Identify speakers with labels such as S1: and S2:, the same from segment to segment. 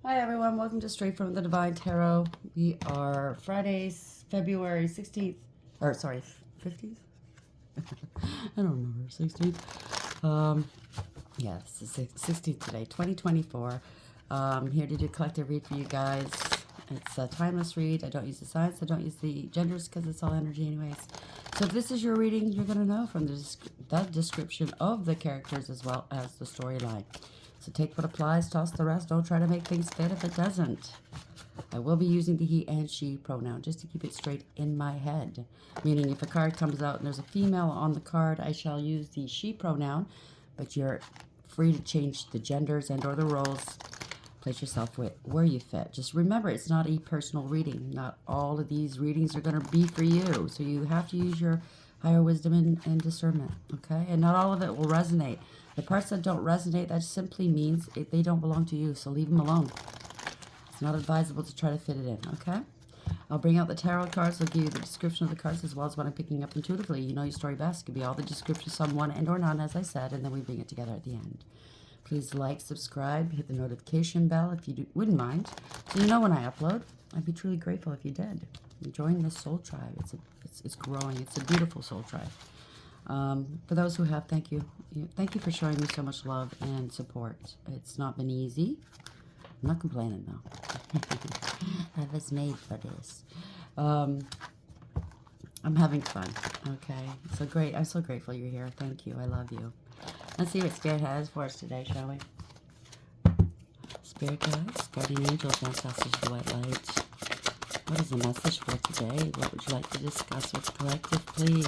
S1: Hi everyone, welcome to Straight from the Divine Tarot. We are Fridays, February 16th, or sorry, 15th? I don't remember, 16th. Yes, it's 16th today, 2024. Here to do a collective read for you guys. It's a timeless read. I don't use the signs, I don't use the genders because it's all energy anyways. So if this is your reading, you're going to know from the description of the characters as well as the storyline. So take what applies, toss the rest. Don't try to make things fit if it doesn't. I will be using the he and she pronoun just to keep it straight in my head. Meaning if a card comes out and there's a female on the card, I shall use the she pronoun. But you're free to change the genders and or the roles. Place yourself where you fit. Just remember, it's not a personal reading. Not all of these readings are going to be for you. So you have to use your higher wisdom and discernment, okay? And not all of it will resonate. The parts that don't resonate, that simply means they don't belong to you, so leave them alone. It's not advisable to try to fit it in, okay? I'll bring out the tarot cards. I'll give you the description of the cards as well as what I'm picking up intuitively. You know your story best. It could be all the descriptions, some one and or none, as I said, and then we bring it together at the end. Please like, subscribe, hit the notification bell if you wouldn't mind, so you know when I upload. I'd be truly grateful if you did. Join the soul tribe. It's growing. It's a beautiful soul tribe. For those who have, thank you. Thank you for showing me so much love and support. It's not been easy. I'm not complaining though. I was made for this. I'm having fun. Okay. So great. I'm so grateful you're here. Thank you. I love you. Let's see what Spirit has for us today, shall we? Spirit guides, guardian angels, ancestors, the white light. What is the message for today? What would you like to discuss with the collective, please?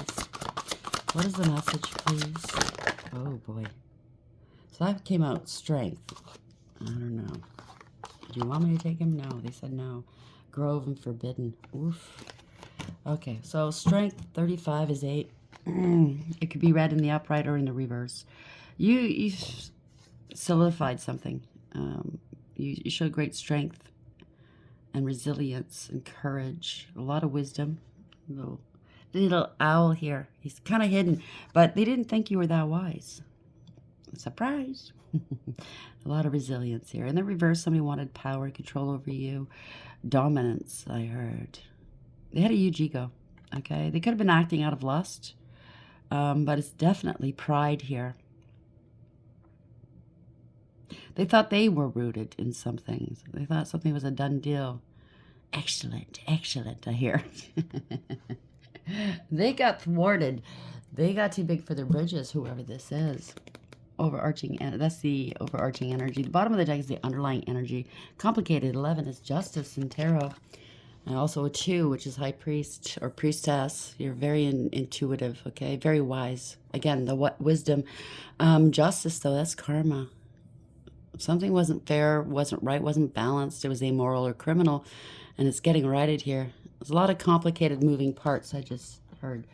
S1: What is the message, please? Oh, boy. So that came out strength. I don't know. Do you want me to take him? No. They said no. Grove and forbidden. Oof. Okay, so strength 35 is 8. It could be read in the upright or in the reverse. You solidified something. You showed great strength and resilience and courage. A lot of wisdom. Little owl here. He's kind of hidden, but they didn't think you were that wise. Surprise. A lot of resilience here. In the reverse, somebody wanted power, control over you. Dominance, I heard. They had a huge ego, okay? They could have been acting out of lust, but it's definitely pride here. They thought they were rooted in something. They thought something was a done deal. Excellent, excellent, I hear. They got thwarted. They got too big for their bridges, whoever this is. Overarching, that's the overarching energy. The bottom of the deck is the underlying energy. Complicated. 11 is justice in tarot. And also a 2, which is high priest or priestess. You're very intuitive, okay? Very wise. Again, the wisdom. Justice, though, that's karma. Something wasn't fair, wasn't right, wasn't balanced. It was amoral or criminal. And it's getting righted here. There's a lot of complicated moving parts I just heard.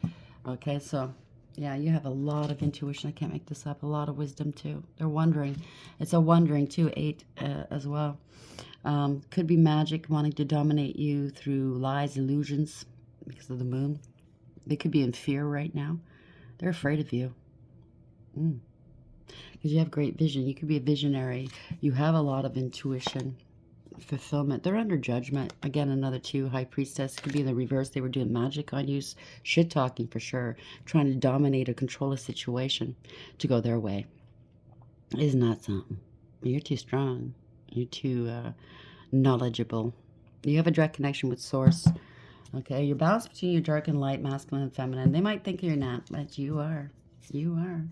S1: Okay, so yeah, you have a lot of intuition. I can't make this up. A lot of wisdom, too. They're wondering. It's a wondering, too, 8 as well. Could be magic wanting to dominate you through lies, illusions, because of the moon. They could be in fear right now. They're afraid of you. Because you have great vision. You could be a visionary. You have a lot of intuition, fulfillment. They're under judgment. Again, another 2, high priestess. Could be the reverse. They were doing magic on you. Shit talking for sure. Trying to dominate or control a situation to go their way. Isn't that something? You're too strong. You're too knowledgeable. You have a direct connection with source. Okay, you're balanced between your dark and light, masculine and feminine. They might think you're not, but you are. You are.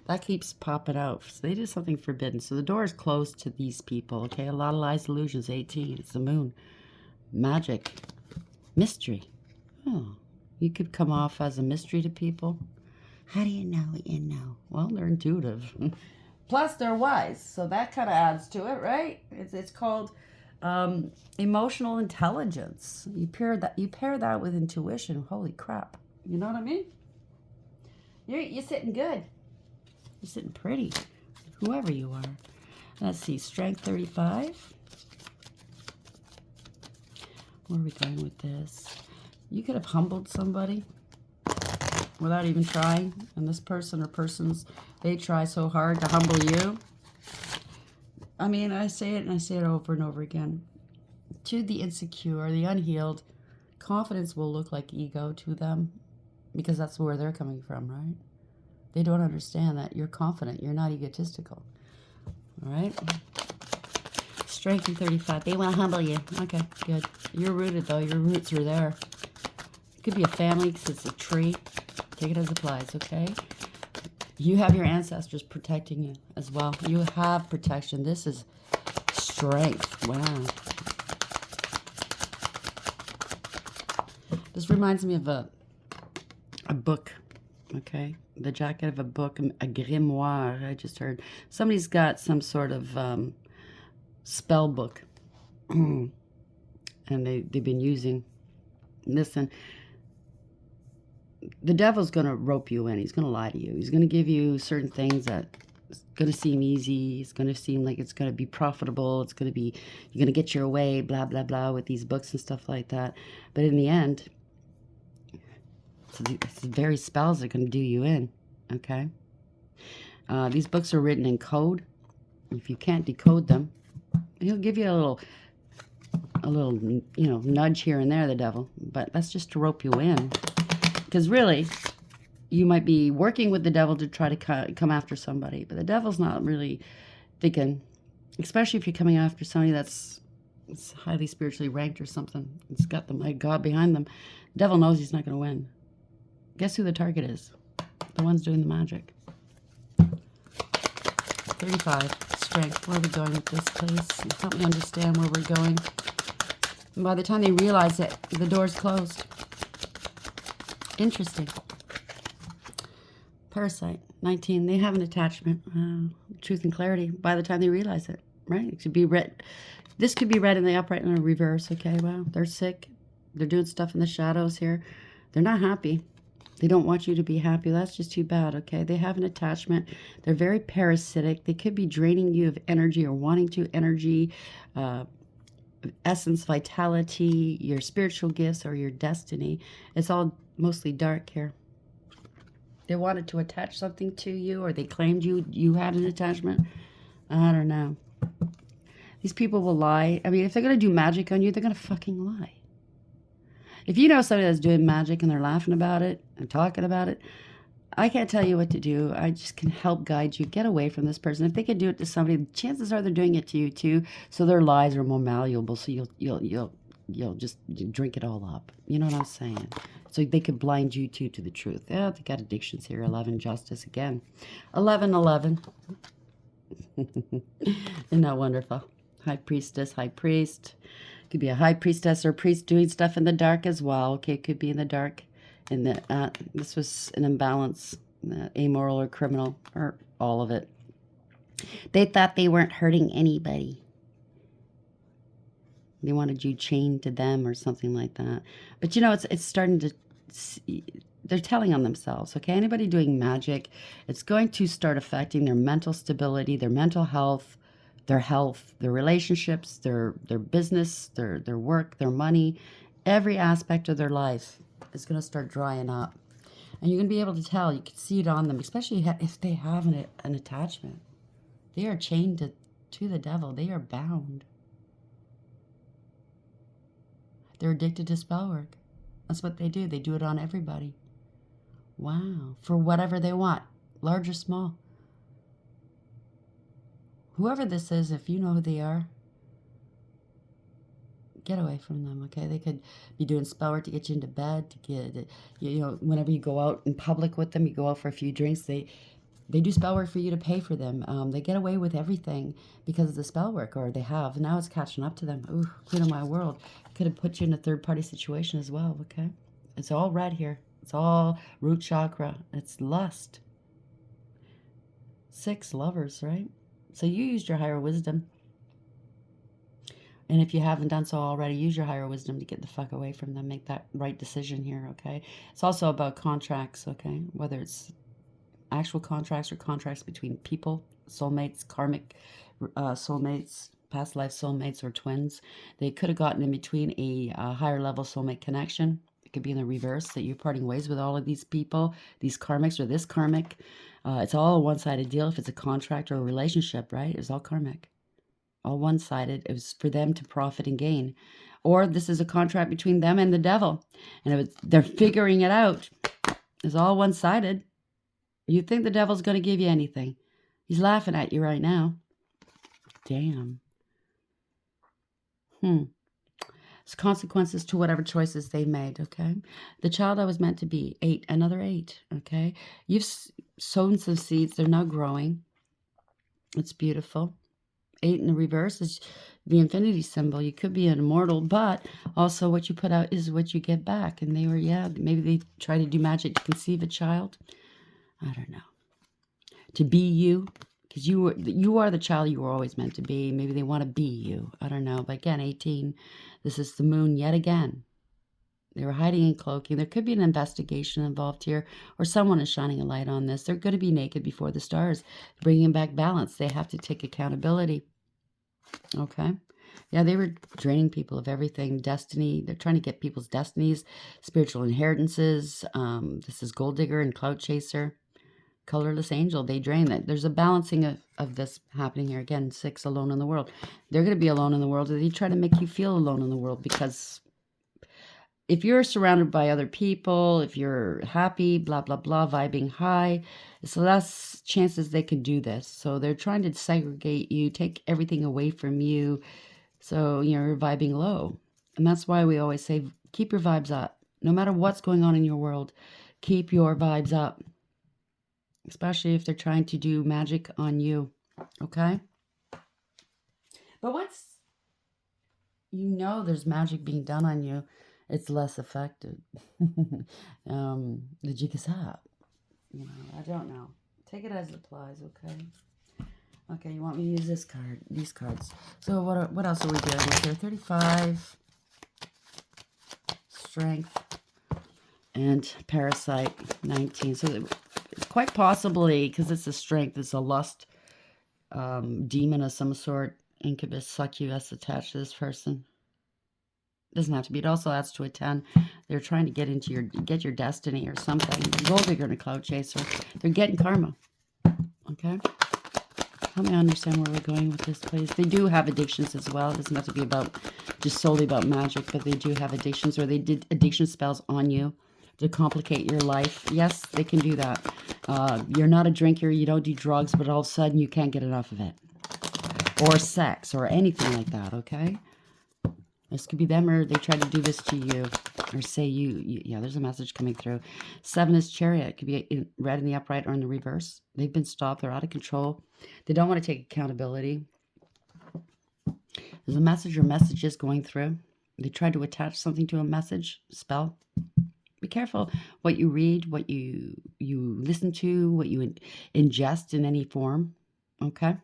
S1: That keeps popping out. So they did something forbidden. So the door is closed to these people. Okay, a lot of lies, illusions. 18. It's the moon. Magic. Mystery. Oh, you could come off as a mystery to people. How do you know what you know? Well, they're intuitive. Plus, they're wise, so that kind of adds to it, right? It's called emotional intelligence. You pair that with intuition. Holy crap! You know what I mean? You're sitting good. You're sitting pretty, whoever you are. Let's see, strength 35. Where are we going with this? You could have humbled somebody without even trying, and this person or persons, they try so hard to humble you. I mean, I say it and I say it over and over again. To the insecure, the unhealed, confidence will look like ego to them because that's where they're coming from, right? They don't understand that you're confident. You're not egotistical. All right? Strength in 35. They want to humble you. Okay, good. You're rooted, though. Your roots are there. It could be a family because it's a tree. Take it as it applies, okay? You have your ancestors protecting you as well. You have protection. This is strength. Wow. This reminds me of a book, okay? The jacket of a book, a grimoire, I just heard. Somebody's got some sort of spell book. And they've been using this. And the devil's going to rope you in. He's going to lie to you. He's going to give you certain things that it's going to seem easy. It's going to seem like it's going to be profitable. It's going to be, you're going to get your way, blah, blah, blah, with these books and stuff like that. But in the end, it's the very spells that are going to do you in, okay? These books are written in code. If you can't decode them, he'll give you a little, nudge here and there, the devil. But that's just to rope you in. Because really, you might be working with the devil to try to come after somebody. But the devil's not really thinking, especially if you're coming after somebody that's highly spiritually ranked or something. It's got the mighty God behind them. The devil knows he's not going to win. Guess who the target is? The ones doing the magic. 35. Strength. Where are we going with this, please? Help me understand where we're going. And by the time they realize it, the door's closed. Interesting. Parasite. 19. They have an attachment. Truth and clarity. By the time they realize it, right? It could be read. This could be read in the upright and the reverse. Okay, wow. They're sick. They're doing stuff in the shadows here. They're not happy. They don't want you to be happy. That's just too bad, okay? They have an attachment. They're very parasitic. They could be draining you of energy or wanting to energy, essence, vitality, your spiritual gifts, or your destiny. It's all mostly dark here. They wanted to attach something to you, or they claimed you had an attachment. I don't know. These people will lie. I mean, if they're going to do magic on you, they're going to fucking lie. If you know somebody that's doing magic and they're laughing about it and talking about it, I can't tell you what to do. I just can help guide you. Get away from this person. If they could do it to somebody, chances are they're doing it to you too. So their lies are more malleable. So you'll just drink it all up. You know what I'm saying? So they could blind you too to the truth. Yeah, they got addictions here. 11, justice again. 11, 11. Isn't that wonderful? High priestess, high priest. Could be a high priestess or priest doing stuff in the dark as well. Okay, it could be in the dark. And this was an imbalance, amoral or criminal, or all of it. They thought they weren't hurting anybody. They wanted you chained to them or something like that. But it's starting to. They're telling on themselves. Okay, anybody doing magic, it's going to start affecting their mental stability, their mental health, their relationships, their business, their work, their money, every aspect of their life is going to start drying up. And you're going to be able to tell. You can see it on them, especially if they have an attachment. They are chained to the devil. They are bound. They're addicted to spell work. That's what they do. They do it on everybody. Wow. For whatever they want, large or small. Whoever this is, if you know who they are, get away from them, okay? They could be doing spell work to get you into bed, to get, whenever you go out in public with them, you go out for a few drinks, they do spell work for you to pay for them. They get away with everything because of the spell work, or they have. Now it's catching up to them. Ooh, queen of my world. Could have put you in a third-party situation as well, okay? It's all red here. It's all root chakra. It's lust. 6, lovers, right? So you used your higher wisdom. And if you haven't done so already, use your higher wisdom to get the fuck away from them. Make that right decision here, okay? It's also about contracts, okay? Whether it's actual contracts or contracts between people, soulmates, karmic soulmates, past life soulmates, or twins. They could have gotten in between a higher level soulmate connection. It could be in the reverse, that you're parting ways with all of these people, these karmics or this karmic. It's all a one-sided deal if it's a contract or a relationship, right? It's all karmic. all one-sided. It was for them to profit and gain. Or this is a contract between them and the devil. And they're figuring it out. It's all one-sided. You think the devil's going to give you anything. He's laughing at you right now. Damn. It's consequences to whatever choices they made, okay? The child I was meant to be, 8, another 8, okay? You've sown some seeds. They're now growing. It's beautiful. 8 in the reverse is the infinity symbol. You could be an immortal, but also what you put out is what you get back. And they were, maybe they try to do magic to conceive a child. I don't know. To be you, because you are the child you were always meant to be. Maybe they want to be you. I don't know. But again, 18, this is the moon yet again. They were hiding and cloaking. There could be an investigation involved here, or someone is shining a light on this. They're going to be naked before the stars, bringing back balance. They have to take accountability. Okay? Yeah, they were draining people of everything. Destiny. They're trying to get people's destinies, spiritual inheritances. This is Gold Digger and Cloud Chaser. Colorless Angel. They drain that. There's a balancing of this happening here. Again, 6, alone in the world. They're going to be alone in the world. They try to make you feel alone in the world, because if you're surrounded by other people, if you're happy, blah, blah, blah, vibing high, it's less chances they can do this. So they're trying to segregate you, take everything away from you. So you're vibing low. And that's why we always say, keep your vibes up. No matter what's going on in your world, keep your vibes up. Especially if they're trying to do magic on you. Okay? But once you know there's magic being done on you, it's less effective. The jig is up. I don't know. Take it as it applies, okay? Okay, you want me to use this card, these cards. So what else are we doing here? 35, Strength, and Parasite, 19. So quite possibly, because it's a Strength, it's a lust demon of some sort, incubus, succubus attached to this person. Doesn't have to be. It also adds to a 10. They're trying to get your destiny or something. Gold Digger and a Cloud Chaser. They're getting karma. Okay? Help me understand where we're going with this, please. They do have addictions as well. It doesn't have to be just solely about magic, but they do have addictions, or they did addiction spells on you to complicate your life. Yes, they can do that. You're not a drinker, you don't do drugs, but all of a sudden you can't get enough of it. Or sex, or anything like that, okay? This could be them, or they try to do this to you, or say yeah, there's a message coming through. 7 is Chariot. It could be red in the upright or in the reverse. They've been stopped. They're out of control. They don't want to take accountability. There's a message or messages going through. They tried to attach something to a message, spell. Be careful what you read, what you listen to, what you ingest in any form. Okay?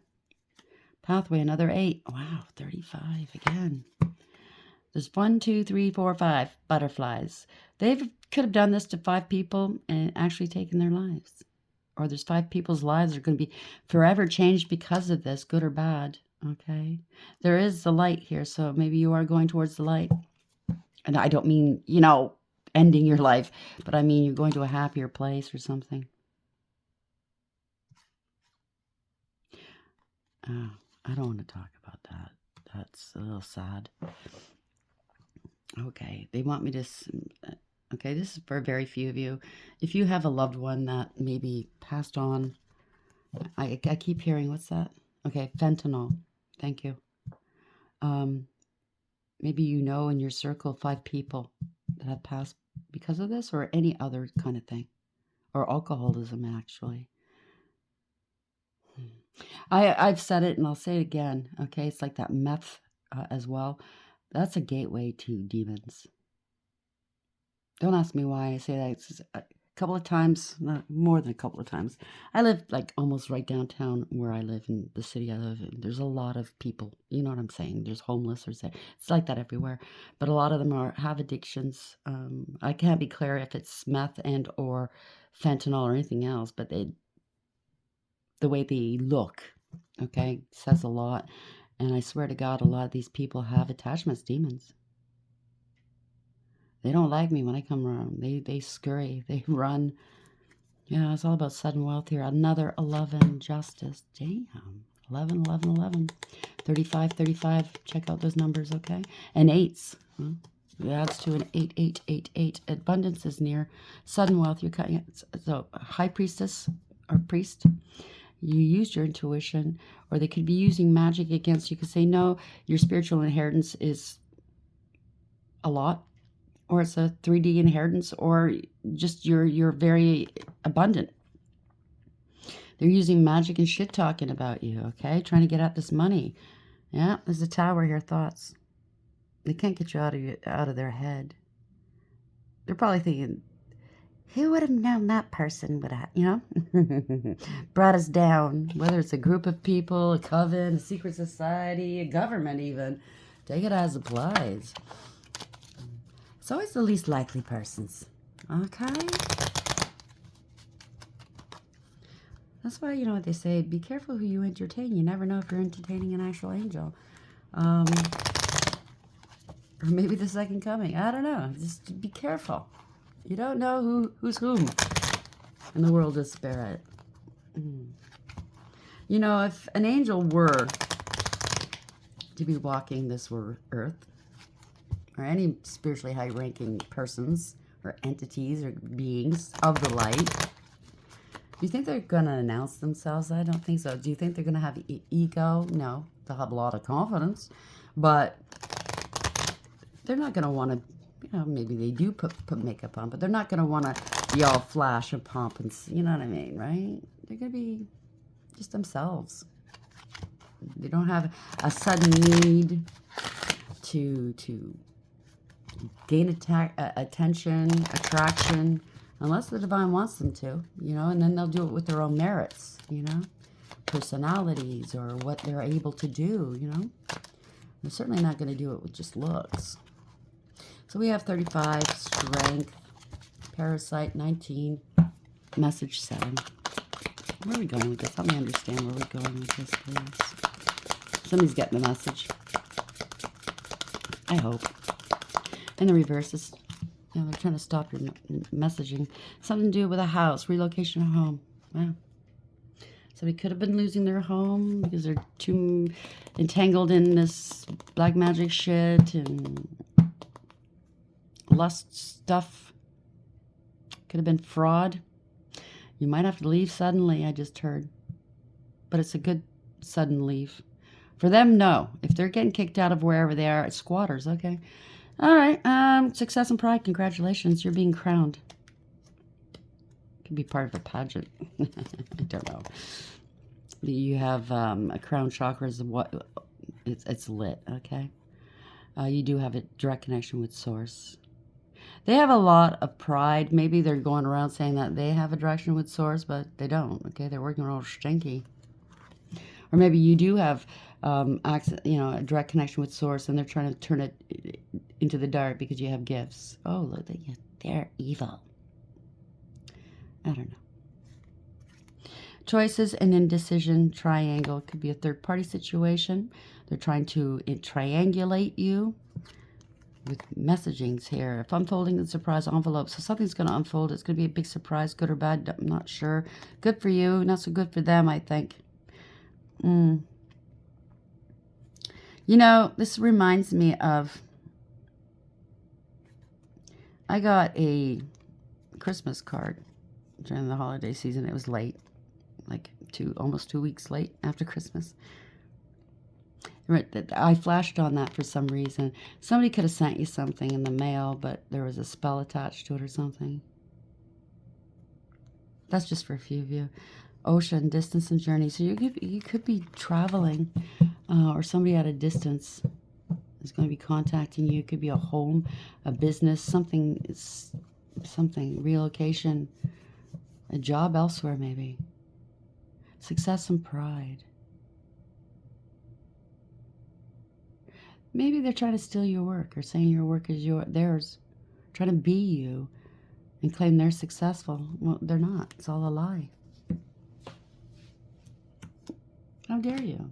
S1: Pathway, another 8. Wow, 35 again. There's 1, 2, 3, 4, 5 butterflies. They could have done this to 5 people and actually taken their lives. Or there's 5 people's lives are going to be forever changed because of this, good or bad. Okay? There is the light here, so maybe you are going towards the light. And I don't mean, ending your life, but I mean you're going to a happier place or something. Oh, I don't want to talk about that. That's a little sad. Okay, they want me to... Okay, this is for very few of you. If you have a loved one that maybe passed on, I keep hearing, what's that? Okay, fentanyl. Thank you. Maybe in your circle 5 people that have passed because of this, or any other kind of thing. Or alcoholism, actually. I've said it, and I'll say it again. Okay, it's like that meth as well. That's a gateway to demons. Don't ask me why I say that. It's a couple of times, not more than a couple of times. I live like almost right downtown where I live, in the city I live in. There's a lot of people. You know what I'm saying? There's homeless, or say it's like that everywhere. But a lot of them have addictions. I can't be clear if it's meth and or fentanyl or anything else, but the way they look, okay, says a lot. And I swear to God, a lot of these people have attachments, demons. They don't like me when I come around. They scurry. They run. Yeah, it's all about sudden wealth here. Another 11, Justice. Damn. 11, 11, 11. 35, 35. Check out those numbers, okay? And 8s. It adds to an 8, 8, 8, 8. Abundance is near. Sudden wealth. You're cutting it. So, high priestess or priest. You used your intuition, or they could be using magic against you. You could say, no, your spiritual inheritance is a lot, or it's a 3D inheritance, or just you're very abundant. They're using magic and shit talking about you, okay? Trying to get at this money. Yeah, there's a tower here, thoughts. They can't get you out of their head. They're probably thinking, who would have known that person would have, brought us down? Whether it's a group of people, a coven, a secret society, a government even. Take it as applies. It's always the least likely persons. Okay? That's why, what they say, be careful who you entertain. You never know if you're entertaining an actual angel. Or maybe the second coming. I don't know. Just be careful. You don't know who's whom in the world of spirit. If an angel were to be walking this earth, or any spiritually high-ranking persons or entities or beings of the light, do you think they're going to announce themselves? I don't think so. Do you think they're going to have ego? No. They'll have a lot of confidence. But they're not going to want to, maybe they do put makeup on, but they're not going to want to be all flash and pomp and, you know what I mean, right? They're going to be just themselves. They don't have a sudden need to gain attention, attraction, unless the divine wants them to, and then they'll do it with their own merits, personalities or what they're able to do, They're certainly not going to do it with just looks. So we have 35, strength, parasite, 19, message 7. Where are we going with this? Help me understand where we're going with this, please. Somebody's getting the message. I hope. And the reverse is, they're trying to stop your messaging. Something to do with a house, relocation of home. Wow. Somebody could have been losing their home because they're too entangled in this black magic shit and lust stuff. Could have been fraud. You might have to leave suddenly, I just heard. But it's a good sudden leave. For them, no. If they're getting kicked out of wherever they are, it's squatters, okay? All right, success and pride, congratulations. You're being crowned. Could be part of a pageant. I don't know. You have a crown chakra is what it's lit, okay? You do have a direct connection with source. They have a lot of pride. Maybe they're going around saying that they have a direction with source, but they don't, okay? They're working all stinky. Or maybe you do have a direct connection with source and they're trying to turn it into the dark because you have gifts. Oh, look, they're evil. I don't know. Choices and indecision triangle. It could be a third-party situation. They're trying to triangulate you with messagings here. If unfolding the surprise envelope. So something's going to unfold. It's going to be a big surprise, good or bad. I'm not sure. Good for you. Not so good for them, I think. This reminds me of... I got a Christmas card during the holiday season. It was late, like almost 2 weeks late after Christmas. I flashed on that for some reason. Somebody could have sent you something in the mail, but there was a spell attached to it or something. That's just for a few of you. Ocean, distance, and journey. So you could be traveling, or somebody at a distance is going to be contacting you. It could be a home, a business, something, relocation, a job elsewhere maybe. Success and pride. Maybe they're trying to steal your work or saying your work is theirs, trying to be you and claim they're successful. Well, they're not. It's all a lie. How dare you?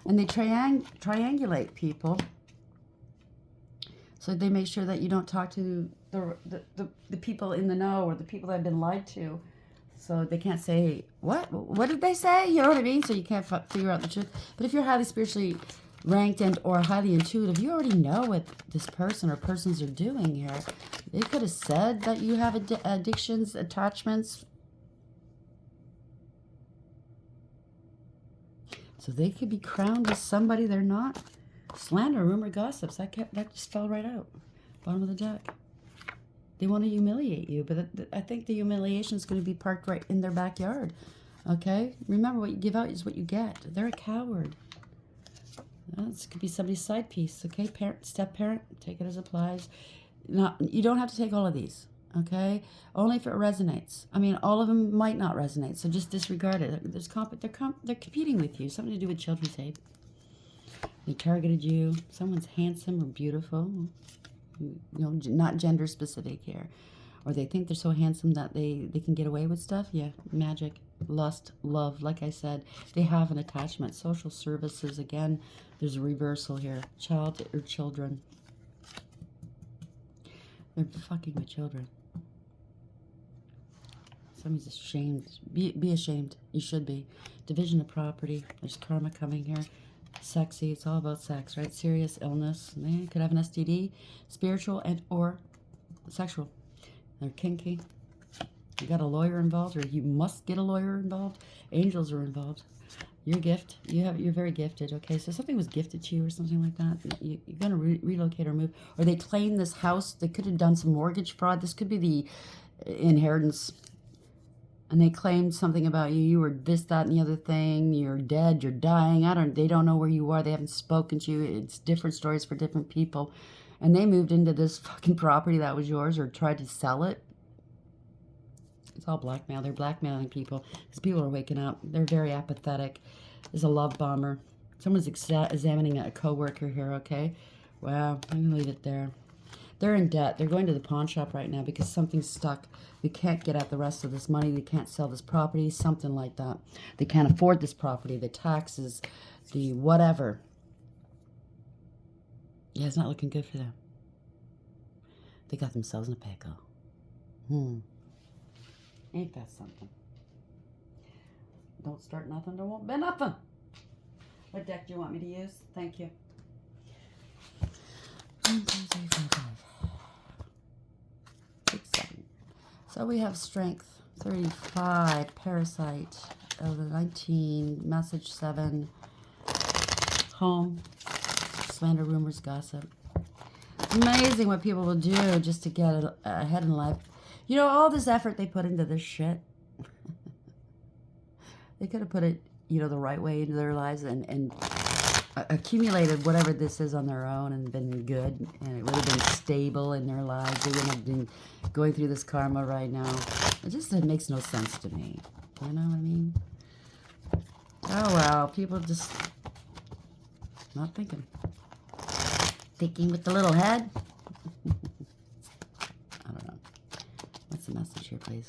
S1: And they triangulate people. So they make sure that you don't talk to the people in the know or the people that have been lied to. So they can't say, what did they say? You know what I mean? So you can't figure out the truth. But if you're highly spiritually ranked and or highly intuitive, you already know what this person or persons are doing here. They could have said that you have addictions, attachments. So they could be crowned as somebody they're not. Slander, rumor, gossips. That just fell right out. Bottom of the deck. They want to humiliate you, but I think the humiliation is going to be parked right in their backyard. Okay? Remember, what you give out is what you get. They're a coward. This could be somebody's side piece. Okay? Parent, step-parent, take it as applies. You don't have to take all of these. Okay? Only if it resonates. I mean, all of them might not resonate, so just disregard it. They're competing with you. Something to do with children's aid. They targeted you. Someone's handsome or beautiful. You know, not gender specific here. Or they think they're so handsome that they can get away with stuff. Yeah, magic, lust, love. Like I said, they have an attachment. Social services, again, there's a reversal here. Child or children. They're fucking with children. Somebody's ashamed. Be ashamed. You should be. Division of property. There's karma coming here. Sexy. It's all about sex, right? Serious illness. They could have an STD. Spiritual and or sexual. They're kinky. You got a lawyer involved, or you must get a lawyer involved. Angels are involved. Your gift. You're very gifted. Okay, so something was gifted to you or something like that. You're gonna relocate or move, or they claim this house. They could have done some mortgage fraud. This could be the inheritance. And they claimed something about you. You were this, that, and the other thing. You're dead. You're dying. They don't know where you are. They haven't spoken to you. It's different stories for different people. And they moved into this fucking property that was yours or tried to sell it. It's all blackmail. They're blackmailing people because people are waking up. They're very apathetic. There's a love bomber. Someone's examining a coworker here, okay? Wow. I'm going to leave it there. They're in debt. They're going to the pawn shop right now because something's stuck. They can't get at the rest of this money. They can't sell this property, something like that. They can't afford this property, the taxes, the whatever. Yeah, it's not looking good for them. They got themselves in a pickle. Ain't that something? Don't start nothing, there won't be nothing. What deck do you want me to use? Thank you. 1, 2, 3, 4, 5. 6, 7. So we have strength, 35, parasite, 19, message 7, home, slander, rumors, gossip. Amazing what people will do just to get ahead in life. You know, all this effort they put into this shit. They could have put it, you know, the right way into their lives and accumulated whatever this is on their own and been good, and it would have been stable in their lives. They wouldn't have been going through this karma right now. It makes no sense to me. You know what I mean? Oh well, people just not thinking. Thinking with the little head? I don't know. What's the message here, please?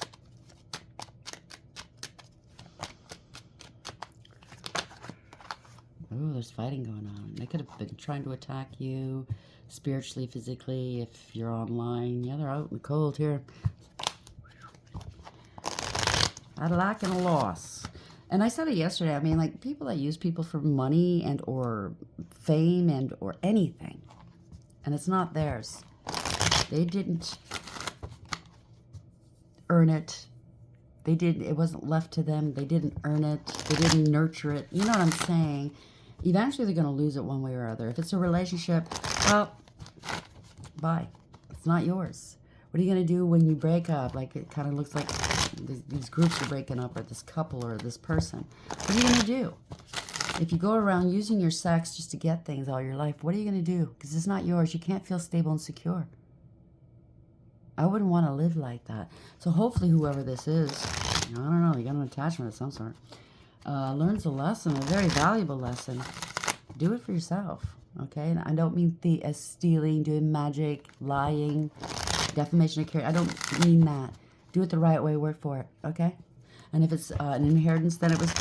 S1: Oh, there's fighting going on. They could have been trying to attack you spiritually, physically, if you're online. Yeah, they're out in the cold here. A lack and a loss. And I said it yesterday. I mean, like, people that use people for money and or fame and or anything. And it's not theirs. They didn't earn it. It wasn't left to them. They didn't earn it. They didn't nurture it. You know what I'm saying? Eventually, they're going to lose it one way or other. If it's a relationship, well, bye. It's not yours. What are you going to do when you break up? Like, it kind of looks like these groups are breaking up, or this couple, or this person. What are you going to do? If you go around using your sex just to get things all your life, what are you going to do? Because it's not yours. You can't feel stable and secure. I wouldn't want to live like that. So hopefully whoever this is, I don't know, they got an attachment of some sort, learns a lesson, a very valuable lesson. Do it for yourself, okay? And I don't mean as stealing, doing magic, lying, defamation of character. I don't mean that. Do it the right way, work for it, okay? And if it's an inheritance, then it was,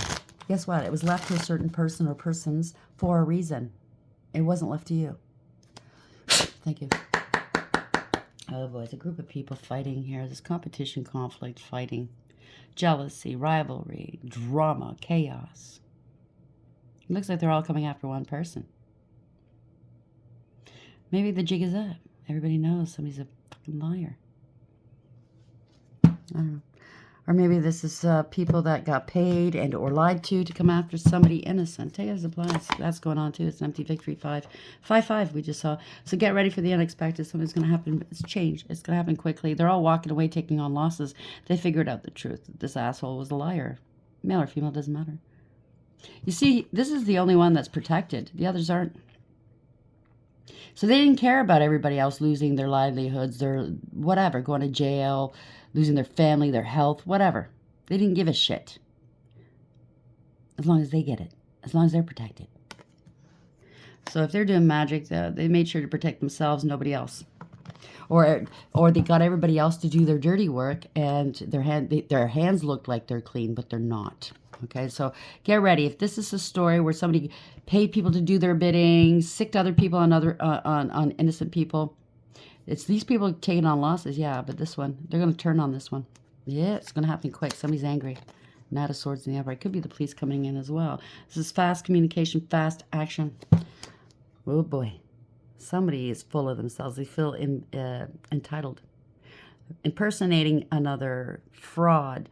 S1: guess what? It was left to a certain person or persons for a reason. It wasn't left to you. Thank you. Oh boy, it's a group of people fighting here. This competition, conflict, fighting. jealousy, rivalry, drama, chaos. It looks like they're all coming after one person. Maybe the jig is up. Everybody knows somebody's a fucking liar. I don't know. Or maybe this is people that got paid and or lied to come after somebody innocent. Take it as applies. That's going on too. It's an empty victory. 5. 5 we just saw. So get ready for the unexpected. Something's going to happen. It's change. It's going to happen quickly. They're all walking away taking on losses. They figured out the truth. This asshole was a liar. Male or female, doesn't matter. You see, this is the only one that's protected. The others aren't. So they didn't care about everybody else losing their livelihoods, their whatever, going to jail, losing their family, their health, whatever. They didn't give a shit. As long as they get it. As long as they're protected. So if they're doing magic, they made sure to protect themselves, nobody else. Or they got everybody else to do their dirty work, and their hands look like they're clean, but they're not. Okay, so get ready. If this is a story where somebody paid people to do their bidding, sicked other people on innocent people, it's these people taking on losses, yeah, but this one, they're going to turn on this one. Yeah, it's going to happen quick. Somebody's angry. Knight of Swords in the upright. Could be the police coming in as well. This is fast communication, fast action. Oh, boy. Somebody is full of themselves. They feel entitled. Impersonating another, fraud,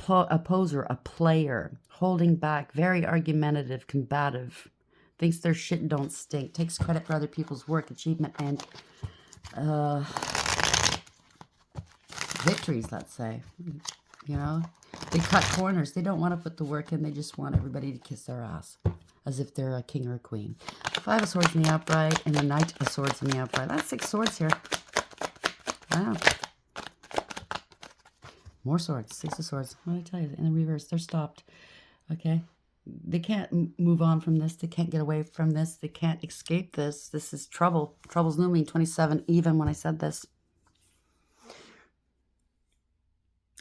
S1: a poser, a player, holding back, very argumentative, combative, thinks their shit don't stink, takes credit for other people's work, achievement, and victories, let's say. You know, they cut corners. They don't want to put the work in. They just want everybody to kiss their ass as if they're a king or a queen. 5 of Swords in the upright and a Knight of Swords in the upright. That's 6 swords here. Wow. More swords. 6 of Swords. What did I tell you? In the reverse, they're stopped. Okay? They can't move on from this. They can't get away from this. They can't escape this. This is trouble. Trouble's looming. 27 even when I said this.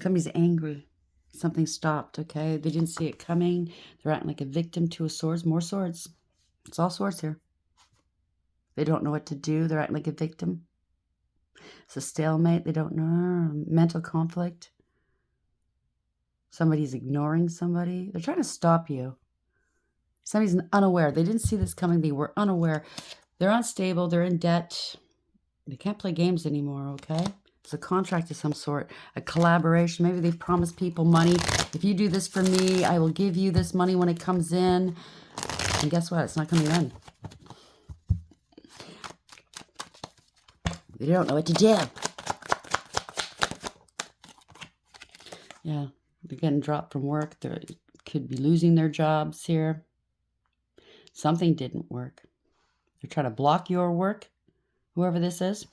S1: Somebody's angry. Something stopped, okay? They didn't see it coming. They're acting like a victim. 2 of Swords. More swords. It's all swords here. They don't know what to do. They're acting like a victim. It's a stalemate. They don't know. Mental conflict. Somebody's ignoring somebody. They're trying to stop you. Somebody's unaware. They didn't see this coming. They were unaware. They're unstable. They're in debt. They can't play games anymore, okay? It's a contract of some sort. A collaboration. Maybe they've promised people money. If you do this for me, I will give you this money when it comes in. And guess what? It's not coming in. They don't know what to do. Yeah. They're getting dropped from work. They could be losing their jobs here. Something didn't work. They're trying to block your work. Whoever this is.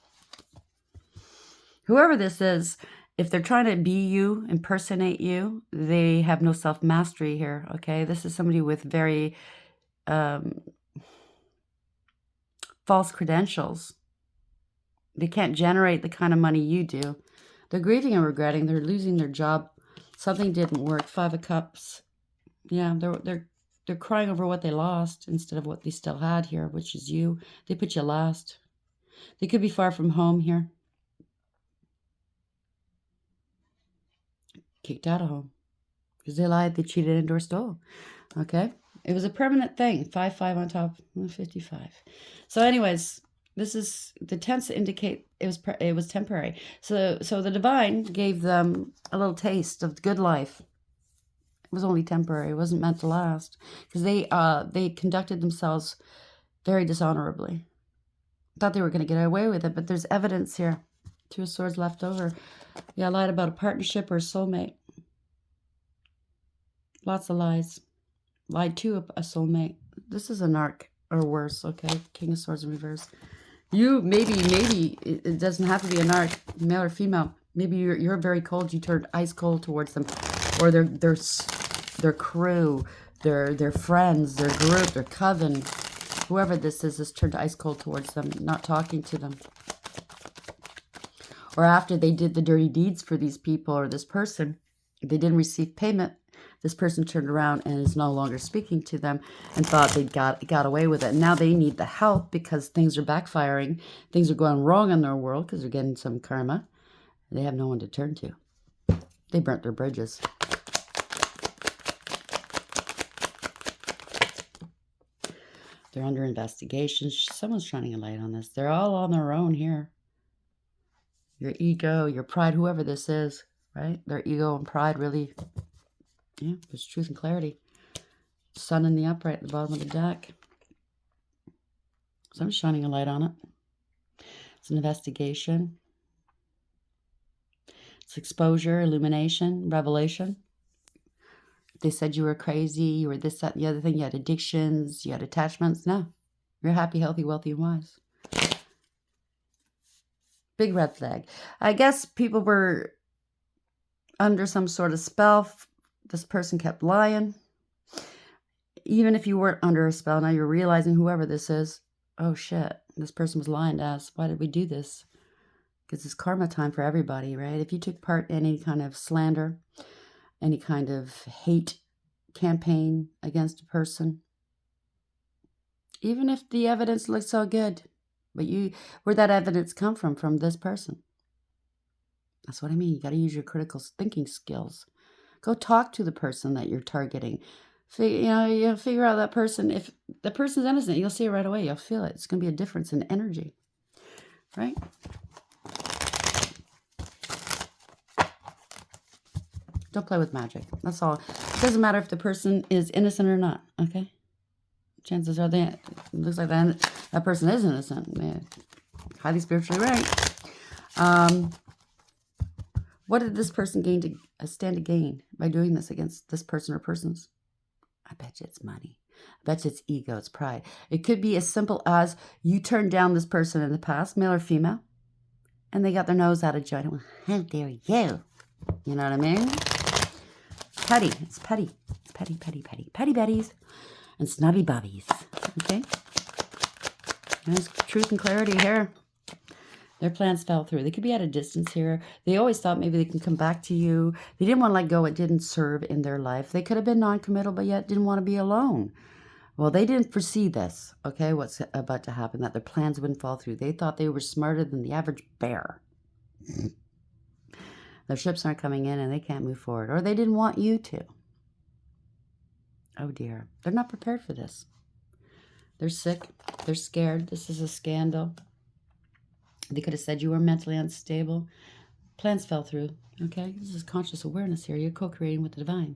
S1: Whoever this is, if they're trying to be you, impersonate you, they have no self-mastery here, okay? This is somebody with very false credentials. They can't generate the kind of money you do. They're grieving and regretting. They're losing their job. Something didn't work. 5 of Cups. Yeah, they're crying over what they lost instead of what they still had here, which is you. They put you last. They could be far from home here. Kicked out of home. Because they lied, they cheated, and or stole. Okay? It was a permanent thing. 5-5 on top. 55. So anyways, this is the tense indicate it was temporary. So the divine gave them a little taste of the good life. It was only temporary. It wasn't meant to last because they conducted themselves very dishonorably. Thought they were going to get away with it, but there's evidence here. 2 of Swords left over. Yeah, I lied about a partnership or a soulmate. Lots of lies. Lied to a soulmate. This is an arc or worse. Okay, King of Swords in reverse. You maybe it doesn't have to be an arc, male or female. Maybe you're very cold. You turned ice cold towards them, or their crew, their friends, their group, their coven, whoever this is turned ice cold towards them, not talking to them. Or after they did the dirty deeds for these people or this person, they didn't receive payment. This person turned around and is no longer speaking to them and thought they got away with it. And now they need the help because things are backfiring. Things are going wrong in their world because they're getting some karma. They have no one to turn to. They burnt their bridges. They're under investigation. Someone's shining a light on this. They're all on their own here. Your ego, your pride, whoever this is, right? Their ego and pride really, yeah, there's truth and clarity. Sun in the upright at the bottom of the deck. Someone's shining a light on it. It's an investigation. It's exposure, illumination, revelation. They said you were crazy, you were this, that, and the other thing. You had addictions, you had attachments. No. You're happy, healthy, wealthy, and wise. Big red flag. I guess people were under some sort of spell. This person kept lying. Even if you weren't under a spell, now you're realizing whoever this is, oh shit, this person was lying to us. Why did we do this? Because it's karma time for everybody, right? If you took part in any kind of slander, any kind of hate campaign against a person, even if the evidence looks so good, but where'd that evidence come from? From this person. That's what I mean. You got to use your critical thinking skills. Go talk to the person that you're targeting. You figure out that person. If the person's innocent, you'll see it right away. You'll feel it. It's going to be a difference in energy, right? Don't play with magic. That's all. It doesn't matter if the person is innocent or not, okay? Chances are it looks like that person is innocent. They're highly spiritually right. What did this person stand to gain by doing this against this person or persons? I bet you it's money. I bet you it's ego, it's pride. It could be as simple as you turned down this person in the past, male or female, and they got their nose out of joint. Well, how dare you? You know what I mean? Petty. It's petty. It's petty, petty, petty. Petty betties and snobby bobbies. Okay? There's truth and clarity here. Their plans fell through. They could be at a distance here. They always thought maybe they can come back to you. They didn't want to let go. It didn't serve in their life. They could have been non-committal, but yet didn't want to be alone. Well, they didn't foresee this, okay, what's about to happen, that their plans wouldn't fall through. They thought they were smarter than the average bear. Their ships aren't coming in and they can't move forward. Or they didn't want you to. Oh, dear. They're not prepared for this. They're sick. They're scared. This is a scandal. They could have said you were mentally unstable. Plans fell through, okay? This is conscious awareness here. You're co-creating with the divine.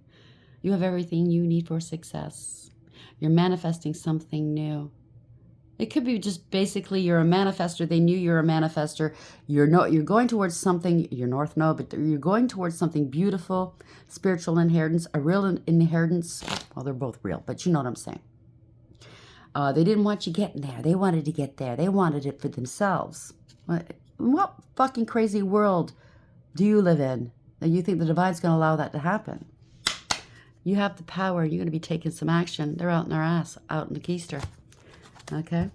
S1: You have everything you need for success. You're manifesting something new. It could be just basically you're a manifester. They knew you're a manifester. You're going towards something, you're North Node, but you're going towards something beautiful, spiritual inheritance, a real inheritance. Well, they're both real, but you know what I'm saying. They didn't want you getting there. They wanted to get there. They wanted it for themselves. What fucking crazy world do you live in that you think the divine's going to allow that to happen? You have the power. You're going to be taking some action. They're out in their ass, out in the keister. Okay?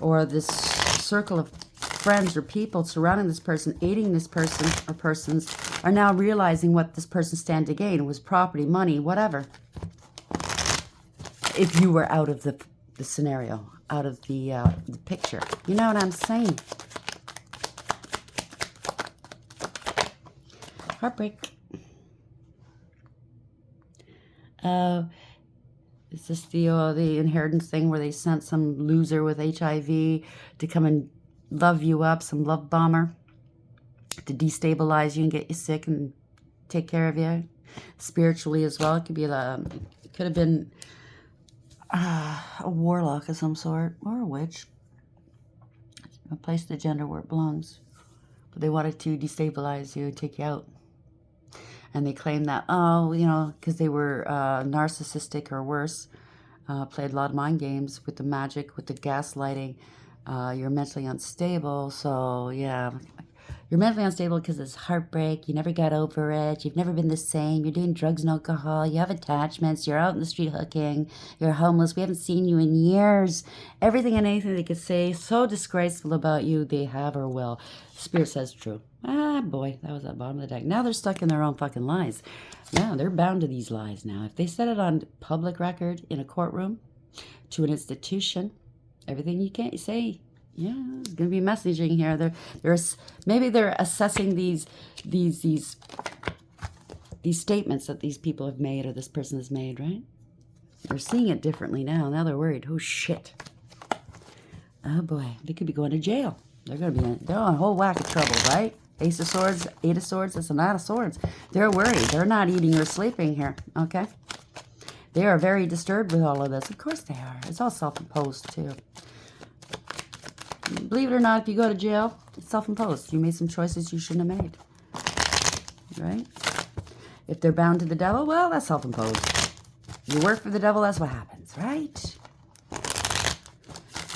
S1: Or this circle of friends or people surrounding this person, aiding this person or persons, are now realizing what this person stand to gain. It was property, money, whatever. If you were out of the scenario, out of the picture. You know what I'm saying? Heartbreak. Is this the inheritance thing where they sent some loser with HIV to come and love you up, some love bomber, to destabilize you and get you sick and take care of you spiritually as well? It could be it could have been a warlock of some sort, or a witch. Place the gender where it belongs. But they wanted to destabilize you and take you out. And they claimed that, because they were narcissistic or worse, played a lot of mind games with the magic, with the gaslighting. You're mentally unstable, so yeah. You're mentally unstable because it's heartbreak. You never got over it. You've never been the same. You're doing drugs and alcohol. You have attachments. You're out in the street hooking. You're homeless. We haven't seen you in years. Everything and anything they could say so disgraceful about you, they have or will. Spirit says true. Ah, boy, that was at the bottom of the deck. Now they're stuck in their own fucking lies. Yeah, they're bound to these lies now. If they said it on public record in a courtroom, to an institution, everything you can't say. Yeah, there's gonna be messaging here. Maybe they're assessing these statements that these people have made or this person has made, right? They're seeing it differently now. Now they're worried. Oh, shit. Oh, boy. They could be going to jail. They're on a whole whack of trouble, right? Ace of Swords, Eight of Swords, that's a Knight of Swords. They're worried. They're not eating or sleeping here, okay? They are very disturbed with all of this. Of course they are. It's all self-imposed, too. Believe it or not, if you go to jail, it's self-imposed. You made some choices you shouldn't have made, right? If they're bound to the devil, well, that's self-imposed. You work for the devil, that's what happens, right?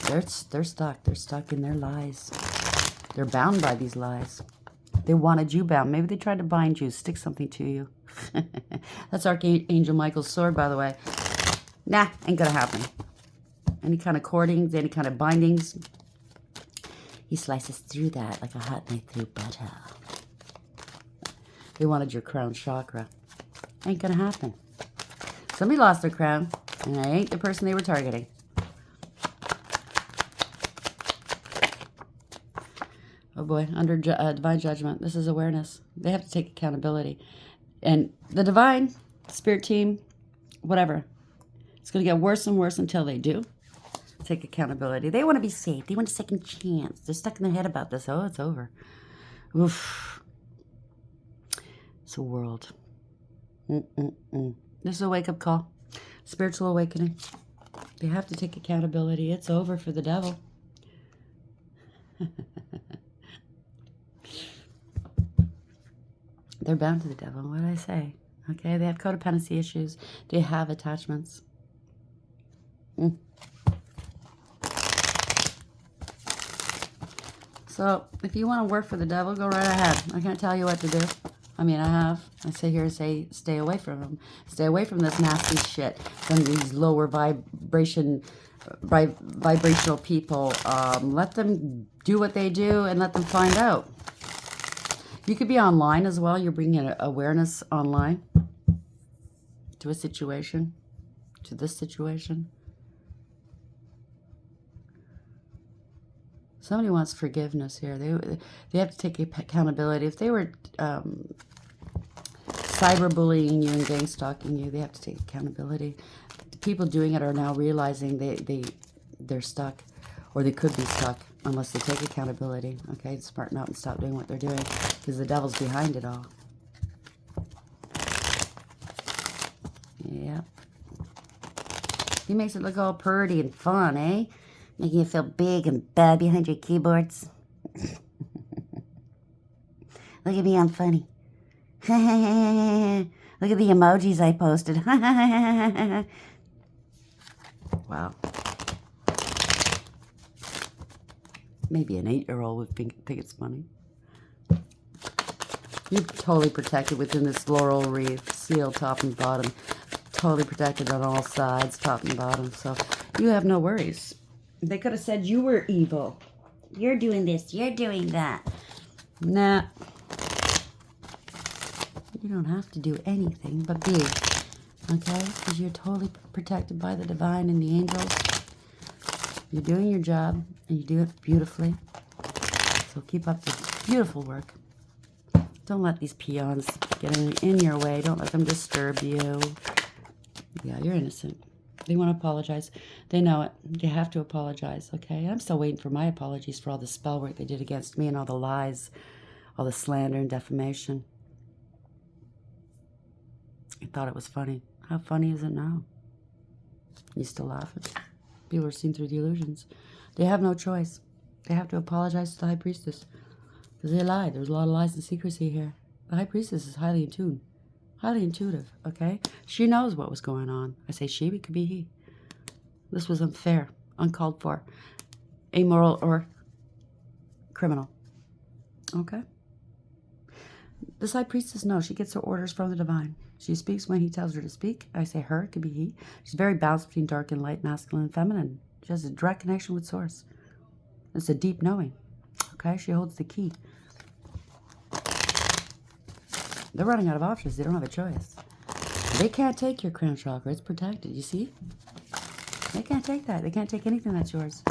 S1: They're stuck. They're stuck in their lies. They're bound by these lies. They wanted you bound. Maybe they tried to bind you, stick something to you. That's Archangel Michael's sword, by the way. Nah, ain't gonna happen. Any kind of cordings, any kind of bindings. He slices through that like a hot knife through butter. They wanted your crown chakra. Ain't gonna happen. Somebody lost their crown, and I ain't the person they were targeting. Oh boy, under divine judgment. This is awareness. They have to take accountability. And the divine, spirit team, whatever, it's going to get worse and worse until they do take accountability. They want to be safe. They want a second chance. They're stuck in their head about this. Oh, it's over. Oof. It's a world. This is a wake-up call. Spiritual awakening. They have to take accountability. It's over for the devil. They're bound to the devil. What did I say? Okay, they have codependency issues. They have attachments. So, if you want to work for the devil, go right ahead. I can't tell you what to do. I mean, I sit here and say, stay away from him. Stay away from this nasty shit. From these lower vibrational people. Let them do what they do and let them find out. You could be online as well. You're bringing awareness online to a situation, to this situation. Somebody wants forgiveness here. They have to take accountability. If they were cyberbullying you and gang stalking you, they have to take accountability. The people doing it are now realizing they're stuck, or they could be stuck unless they take accountability. Okay, smarten out and stop doing what they're doing, because the devil's behind it all. Yeah. He makes it look all purty and fun, eh? Making you feel big and bad behind your keyboards. Look at me, I'm funny. Look at the emojis I posted. Wow. Maybe an 8-year-old would think it's funny. You're totally protected within this laurel wreath, seal top and bottom. Totally protected on all sides, top and bottom. So you have no worries. They could have said you were evil. You're doing this, you're doing that. Nah. You don't have to do anything but be. Okay? Because you're totally protected by the divine and the angels. You're doing your job, and you do it beautifully. So keep up the beautiful work. Don't let these peons get in your way. Don't let them disturb you. Yeah, you're innocent. They want to apologize. They know it. They have to apologize, okay? I'm still waiting for my apologies for all the spell work they did against me and all the lies, all the slander and defamation. I thought it was funny. How funny is it now? You still laughing? People are seeing through the illusions. They have no choice. They have to apologize to the High Priestess. Because they lied. There's a lot of lies and secrecy here. The High Priestess is highly in tune. Highly intuitive, okay? She knows what was going on. I say she, it could be he. This was unfair, uncalled for, amoral, or criminal. Okay? This High Priestess knows. She gets her orders from the divine. She speaks when he tells her to speak. I say her, it could be he. She's very balanced between dark and light, masculine and feminine. She has a direct connection with Source. It's a deep knowing. Okay? She holds the key. They're running out of options. They don't have a choice. They can't take your crown chakra. It's protected. You see? They can't take that. They can't take anything that's yours.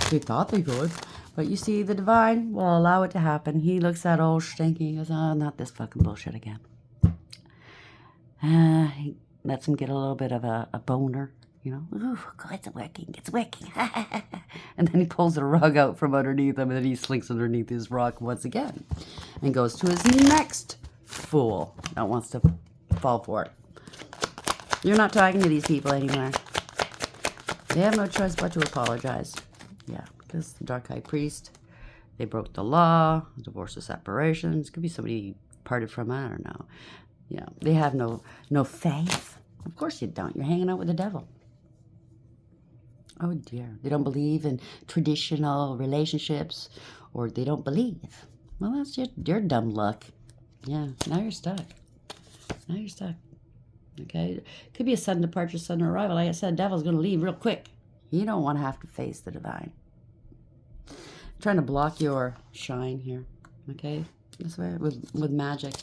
S1: They thought they could. But you see, the divine will allow it to happen. He looks at old stinky. He goes, oh, not this fucking bullshit again. He lets him get a little bit of a boner. You know, ooh, it's working, it's working. And then he pulls the rug out from underneath him, and then he slinks underneath his rock once again and goes to his next fool that wants to fall for it. You're not talking to these people anymore. They have no choice but to apologize. Yeah, because the Dark High Priest, they broke the law, divorce or separations. Could be somebody parted from, I don't know. Yeah, they have no faith. Of course you don't. You're hanging out with the devil. Oh dear. They don't believe in traditional relationships, or they don't believe. Well, that's your dumb luck. Yeah, now you're stuck. Now you're stuck. Okay? Could be a sudden departure, sudden arrival. Like I said, the devil's going to leave real quick. You don't want to have to face the divine. I'm trying to block your shine here. Okay? That's why with magic.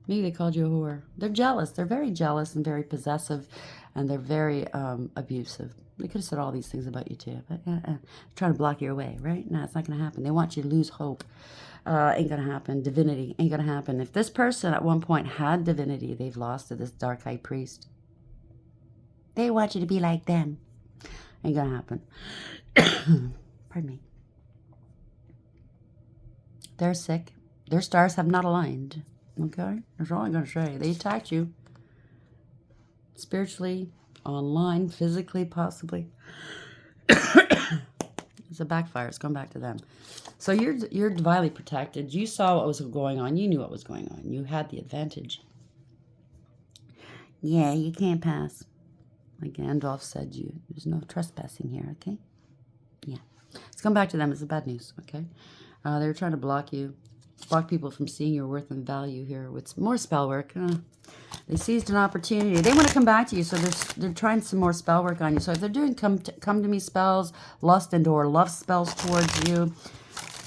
S1: Maybe they called you a whore. They're jealous. They're very jealous and very possessive, and they're very abusive. They could have said all these things about you too, but trying to block your way, right? No, it's not going to happen. They want you to lose hope. Ain't going to happen. Divinity ain't going to happen. If this person at one point had divinity, they've lost to this Dark High Priest. They want you to be like them. Ain't going to happen. Pardon me. They're sick. Their stars have not aligned. Okay? That's all I'm going to say. They attacked you. Spiritually, online, physically, possibly. It's a backfire. It's going back to them. So you're divinely protected. You saw what was going on. You knew what was going on. You had the advantage. Yeah, you can't pass. Like Gandalf said, there's no trespassing here, okay? Yeah. It's come back to them. It's the bad news, okay? They were trying to block you. Block people from seeing your worth and value here with more spell work. They seized an opportunity. They want to come back to you, so they're trying some more spell work on you. So if they're doing come to me spells, lust and or love spells towards you,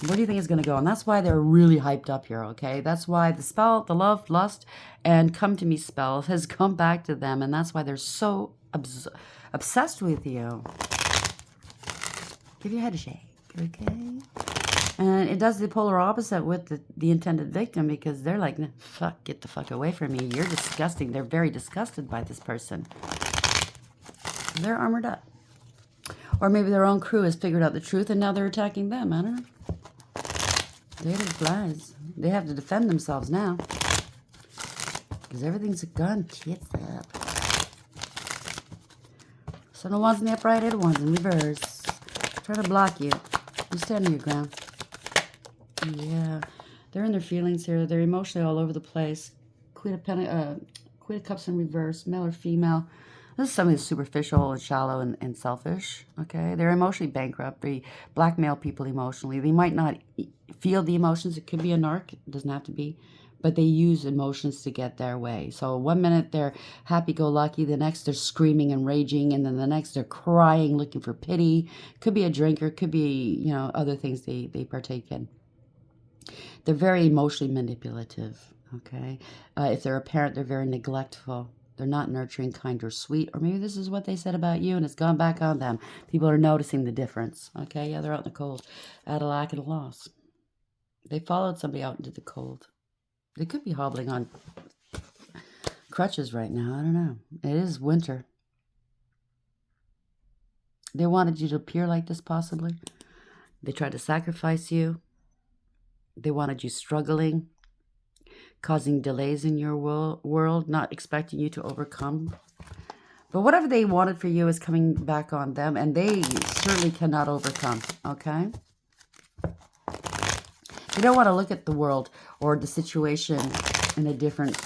S1: where do you think it's going to go? And that's why they're really hyped up here, okay? That's why the spell, the love, lust, and come to me spell has come back to them, and that's why they're so obsessed with you. Give your head a shake, okay? And it does the polar opposite with the intended victim, because they're like, fuck, get the fuck away from me. You're disgusting. They're very disgusted by this person. They're armored up. Or maybe their own crew has figured out the truth and now they're attacking them. I don't know. They're the flies. They have to defend themselves now. Because everything's gone tits up. So the ones in the upright, the ones in reverse. Trying to block you. You stand on your ground. Yeah, they're in their feelings here. They're emotionally all over the place. Queen of Cups in reverse, male or female. This is something superficial and shallow and selfish. Okay, they're emotionally bankrupt. They blackmail people emotionally. They might not feel the emotions. It could be a narc. It doesn't have to be. But they use emotions to get their way. So 1 minute they're happy-go-lucky, the next they're screaming and raging, and then the next they're crying, looking for pity. Could be a drinker, could be, other things they partake in. They're very emotionally manipulative, okay? If they're a parent, they're very neglectful. They're not nurturing, kind, or sweet. Or maybe this is what they said about you, and it's gone back on them. People are noticing the difference, okay? Yeah, they're out in the cold, at a lack and a loss. They followed somebody out into the cold. They could be hobbling on crutches right now. I don't know. It is winter. They wanted you to appear like this, possibly. They tried to sacrifice you. They wanted you struggling, causing delays in your world, not expecting you to overcome. But whatever they wanted for you is coming back on them, and they certainly cannot overcome, okay? You don't want to look at the world or the situation in a different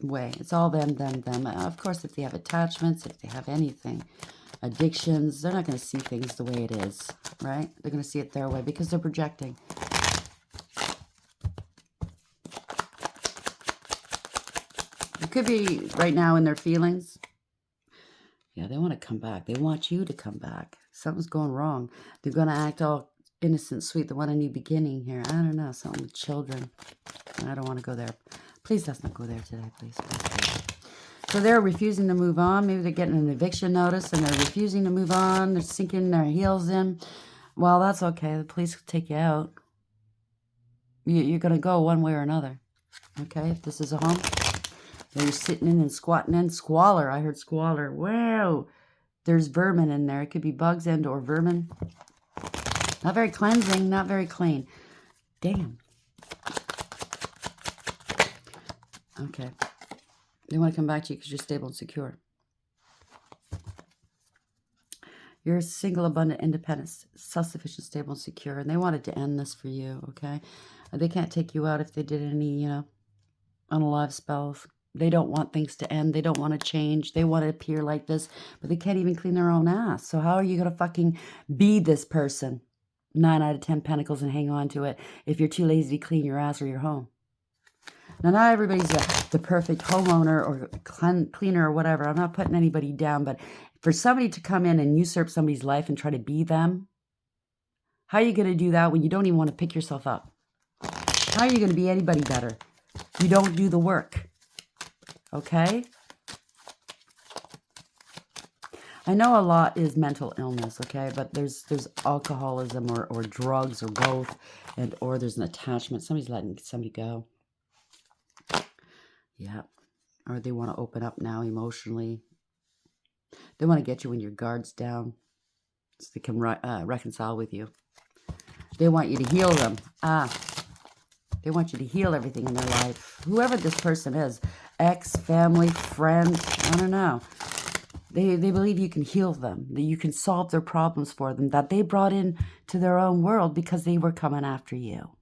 S1: way. It's all them, them, them. Of course, if they have attachments, if they have anything, addictions, they're not going to see things the way it is, right? They're going to see it their way because they're projecting. It could be right now in their feelings. Yeah, they want to come back. They want you to come back. Something's going wrong. They're going to act all innocent, sweet. They want a new beginning here. I don't know. Something with children. I don't want to go there. Please let's not go there today, please. So they're refusing to move on. Maybe they're getting an eviction notice and they're refusing to move on. They're sinking their heels in. Well, that's okay. The police will take you out. You're going to go one way or another. Okay? If this is a home, you're sitting in and squatting in. Squalor. I heard squalor. Wow. There's vermin in there. It could be bugs and or vermin. Not very cleansing, not very clean. Damn. Okay. They want to come back to you because you're stable and secure. You're single, abundant, independent, self-sufficient, stable, and secure. And they wanted to end this for you, okay? They can't take you out if they did any, unalive spells. They don't want things to end. They don't want to change. They want to appear like this, but they can't even clean their own ass. So how are you going to fucking be this person? 9 out of 10 pentacles and hang on to it if you're too lazy to clean your ass or your home. Now, not everybody's the perfect homeowner or cleaner or whatever. I'm not putting anybody down, but for somebody to come in and usurp somebody's life and try to be them, how are you going to do that when you don't even want to pick yourself up? How are you going to be anybody better? You don't do the work. Okay? I know a lot is mental illness, okay? But there's alcoholism or drugs or both, or there's an attachment. Somebody's letting somebody go. Yeah. Or they want to open up now emotionally. They want to get you when your guard's down so they can reconcile with you. They want you to heal them. They want you to heal everything in their life. Whoever this person is, ex, family, friend, I don't know. They believe you can heal them, that you can solve their problems for them, that they brought in to their own world because they were coming after you.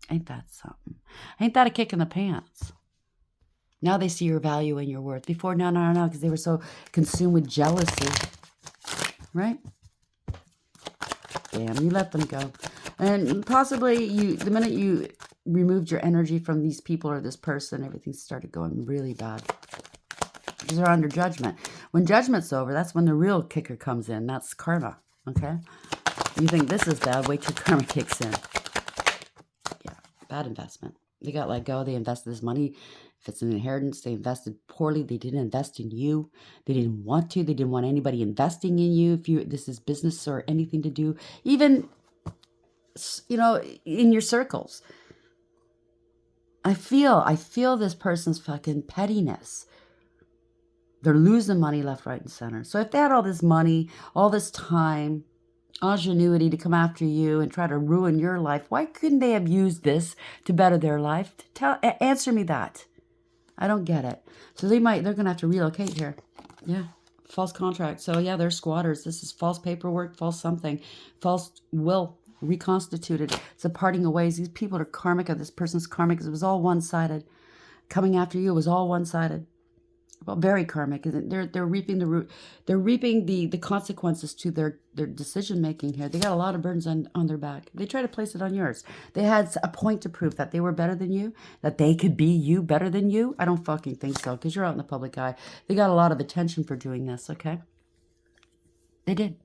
S1: Ain't that something? Ain't that a kick in the pants? Now they see your value and your worth. Before, no, because they were so consumed with jealousy. Right? Damn, you let them go. And possibly, the minute you removed your energy from these people or this person, everything started going really bad. Because they're under judgment. When judgment's over, that's when the real kicker comes in. That's karma. Okay? You think this is bad, wait till karma kicks in. Yeah, bad investment. They got let go. They invested this money. If it's an inheritance, they invested poorly. They didn't invest in you. They didn't want to. They didn't want anybody investing in you. If this is business or anything to do, even, in your circles. I feel this person's fucking pettiness. They're losing money left, right, and center. So if they had all this money, all this time, ingenuity to come after you and try to ruin your life, why couldn't they have used this to better their life? Answer me that. I don't get it. So they're going to have to relocate here. Yeah. False contract. So yeah, they're squatters. This is false paperwork, false something, false will reconstituted. It's a parting of ways. These people are karmic, or this person's karmic, because it was all one-sided. Coming after you was all one-sided. Well, very karmic. They're reaping the consequences to their decision making here. They got a lot of burdens on their back. They try to place it on yours. They had a point to prove that they were better than you, that they could be you better than you. I don't fucking think so, because you're out in the public eye. They got a lot of attention for doing this, okay? They did.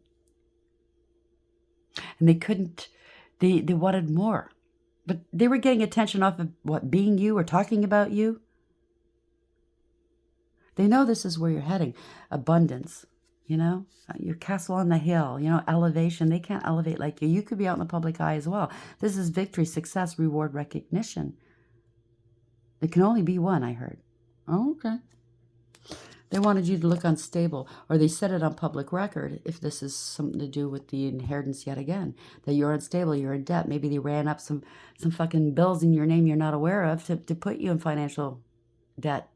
S1: And they couldn't, they wanted more. But they were getting attention off of what, being you or talking about you? They know this is where you're heading. Abundance, your castle on the hill, elevation. They can't elevate like you. You could be out in the public eye as well. This is victory, success, reward, recognition. There can only be one, I heard. Oh, okay. They wanted you to look unstable, or they said it on public record, if this is something to do with the inheritance yet again, that you're unstable, you're in debt. Maybe they ran up some fucking bills in your name you're not aware of to put you in financial debt.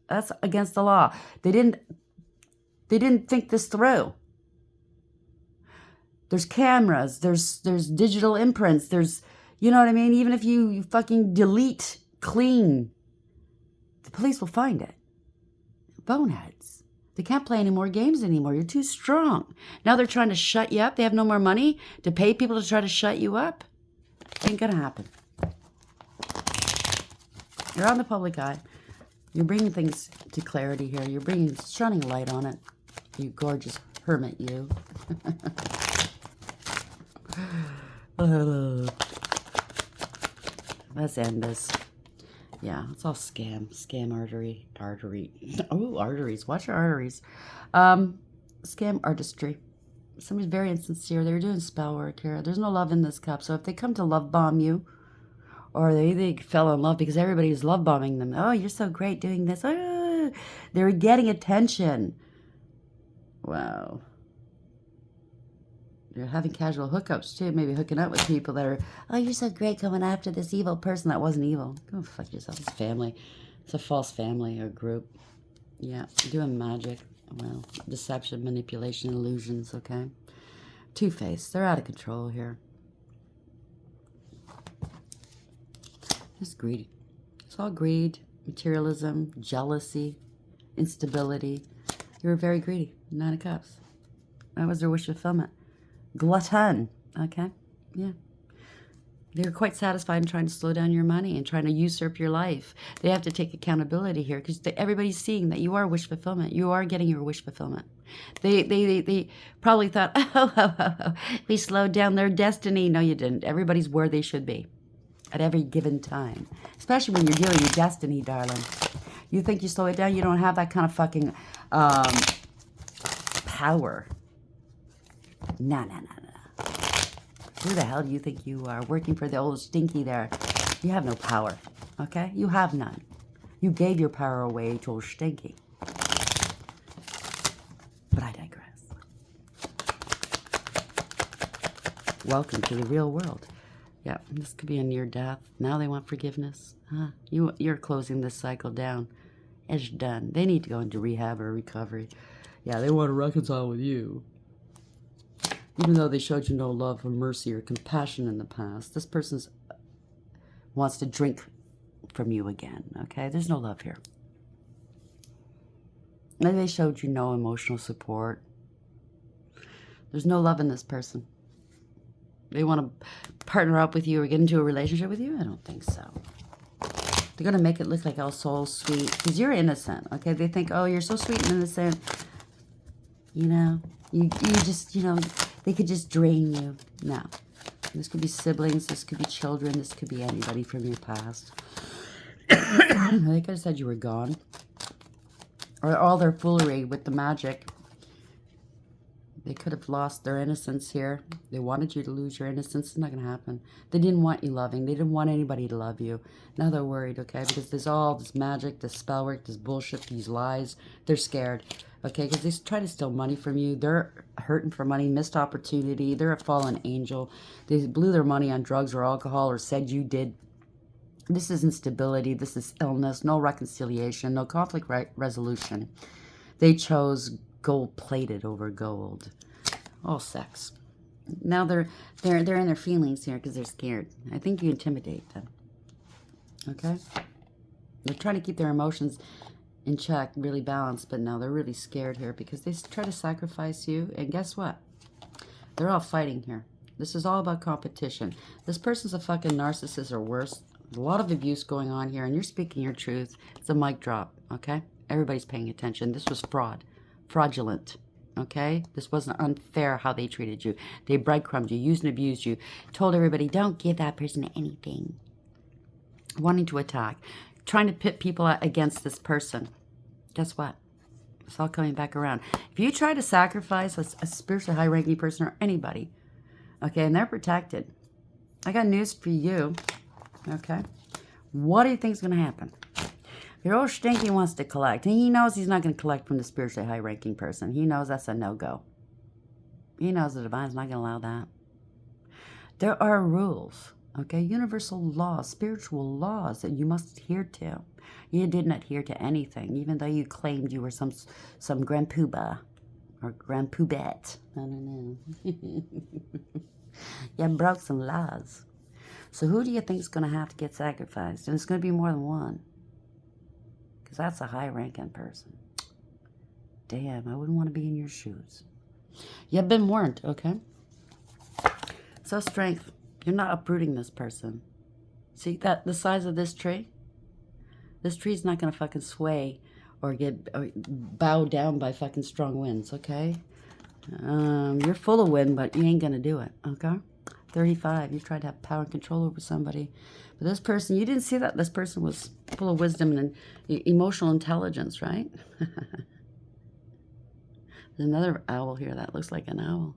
S1: That's against the law. They didn't think this through. There's cameras, there's digital imprints, there's, you know what I mean? Even if you fucking delete, clean, the police will find it. Boneheads. They can't play any more games anymore. You're too strong. Now they're trying to shut you up. They have no more money to pay people to try to shut you up. Ain't gonna happen. You're on the public eye. You're bringing things to clarity here. You're shining light on it. You gorgeous hermit, you. Let's end this. Yeah, it's all scam. Scam artery. Oh, arteries. Watch your arteries. Scam artistry. Somebody's very insincere. They're doing spell work here. There's no love in this cup. So if they come to love bomb you, or they fell in love because everybody was love bombing them. Oh, you're so great doing this. Oh, they're getting attention. Wow. You're having casual hookups too, maybe hooking up with people that are, oh, you're so great coming after this evil person that wasn't evil. Go fuck yourself. It's family. It's a false family or group. Yeah, doing magic. Well, deception, manipulation, illusions, okay? Two-faced. They're out of control here. Just greedy. It's all greed, materialism, jealousy, instability. You were very greedy. 9 of Cups. That was their wish fulfillment. Glutton. Okay? Yeah. They were quite satisfied in trying to slow down your money and trying to usurp your life. They have to take accountability here because everybody's seeing that you are wish fulfillment. You are getting your wish fulfillment. They probably thought, oh, we slowed down their destiny. No, you didn't. Everybody's where they should be at every given time, especially when you're dealing with destiny, darling. You think you slow it down? You don't have that kind of fucking power. No. Who the hell do you think you are? Working for the old stinky there. You have no power, okay? You have none. You gave your power away to old stinky. But I digress. Welcome to the real world. Yeah, this could be a near death. Now they want forgiveness. Huh? You're closing this cycle down. It's done. They need to go into rehab or recovery. Yeah, they want to reconcile with you. Even though they showed you no love or mercy or compassion in the past, this person wants to drink from you again, okay? There's no love here. Maybe they showed you no emotional support. There's no love in this person. They want to partner up with you or get into a relationship with you? I don't think so. They're going to make it look like all so sweet because you're innocent, okay? They think, oh, you're so sweet and innocent. You know, you just, you know, they could just drain you. No. This could be siblings. This could be children. This could be anybody from your past. They could have said you were gone. Or all their foolery with the magic. They could have lost their innocence here. They wanted you to lose your innocence. It's not going to happen. They didn't want you loving. They didn't want anybody to love you. Now they're worried, okay? Because there's all this magic, this spell work, this bullshit, these lies. They're scared, okay? Because they try to steal money from you. They're hurting for money, missed opportunity. They're a fallen angel. They blew their money on drugs or alcohol or said you did. This is instability. This is illness. No reconciliation. No conflict resolution. They chose gold-plated over gold. All sex. Now they're in their feelings here because they're scared. I think you intimidate them. Okay? They're trying to keep their emotions in check, really balanced, but now they're really scared here because they try to sacrifice you, and guess what? They're all fighting here. This is all about competition. This person's a fucking narcissist or worse. There's a lot of abuse going on here, and you're speaking your truth. It's a mic drop, okay? Everybody's paying attention. This was fraud. Fraudulent, okay? This wasn't unfair how they treated you. They breadcrumbed you, used and abused you, told everybody, don't give that person anything. Wanting to attack. Trying to pit people against this person. Guess what? It's all coming back around. If you try to sacrifice a spiritually high-ranking person or anybody, okay, and they're protected, I got news for you, okay? What do you think is going to happen? Your old stinky wants to collect, and he knows he's not going to collect from the spiritually high-ranking person. He knows that's a no-go. He knows the divine's not going to allow that. There are rules, okay? Universal laws, spiritual laws that you must adhere to. You didn't adhere to anything, even though you claimed you were some grand poobah or grand poobette. I don't know. You broke some laws. So who do you think is going to have to get sacrificed? And it's going to be more than one. Because that's a high-ranking person. Damn, I wouldn't want to be in your shoes. You've been warned, okay? So strength. You're not uprooting this person. See that the size of this tree? This tree's not going to fucking sway or bow down by fucking strong winds, okay? You're full of wind, but you ain't going to do it, okay? 35, you tried to have power and control over somebody. But this person, you didn't see that this person was full of wisdom and emotional intelligence, right? There's another owl here that looks like an owl.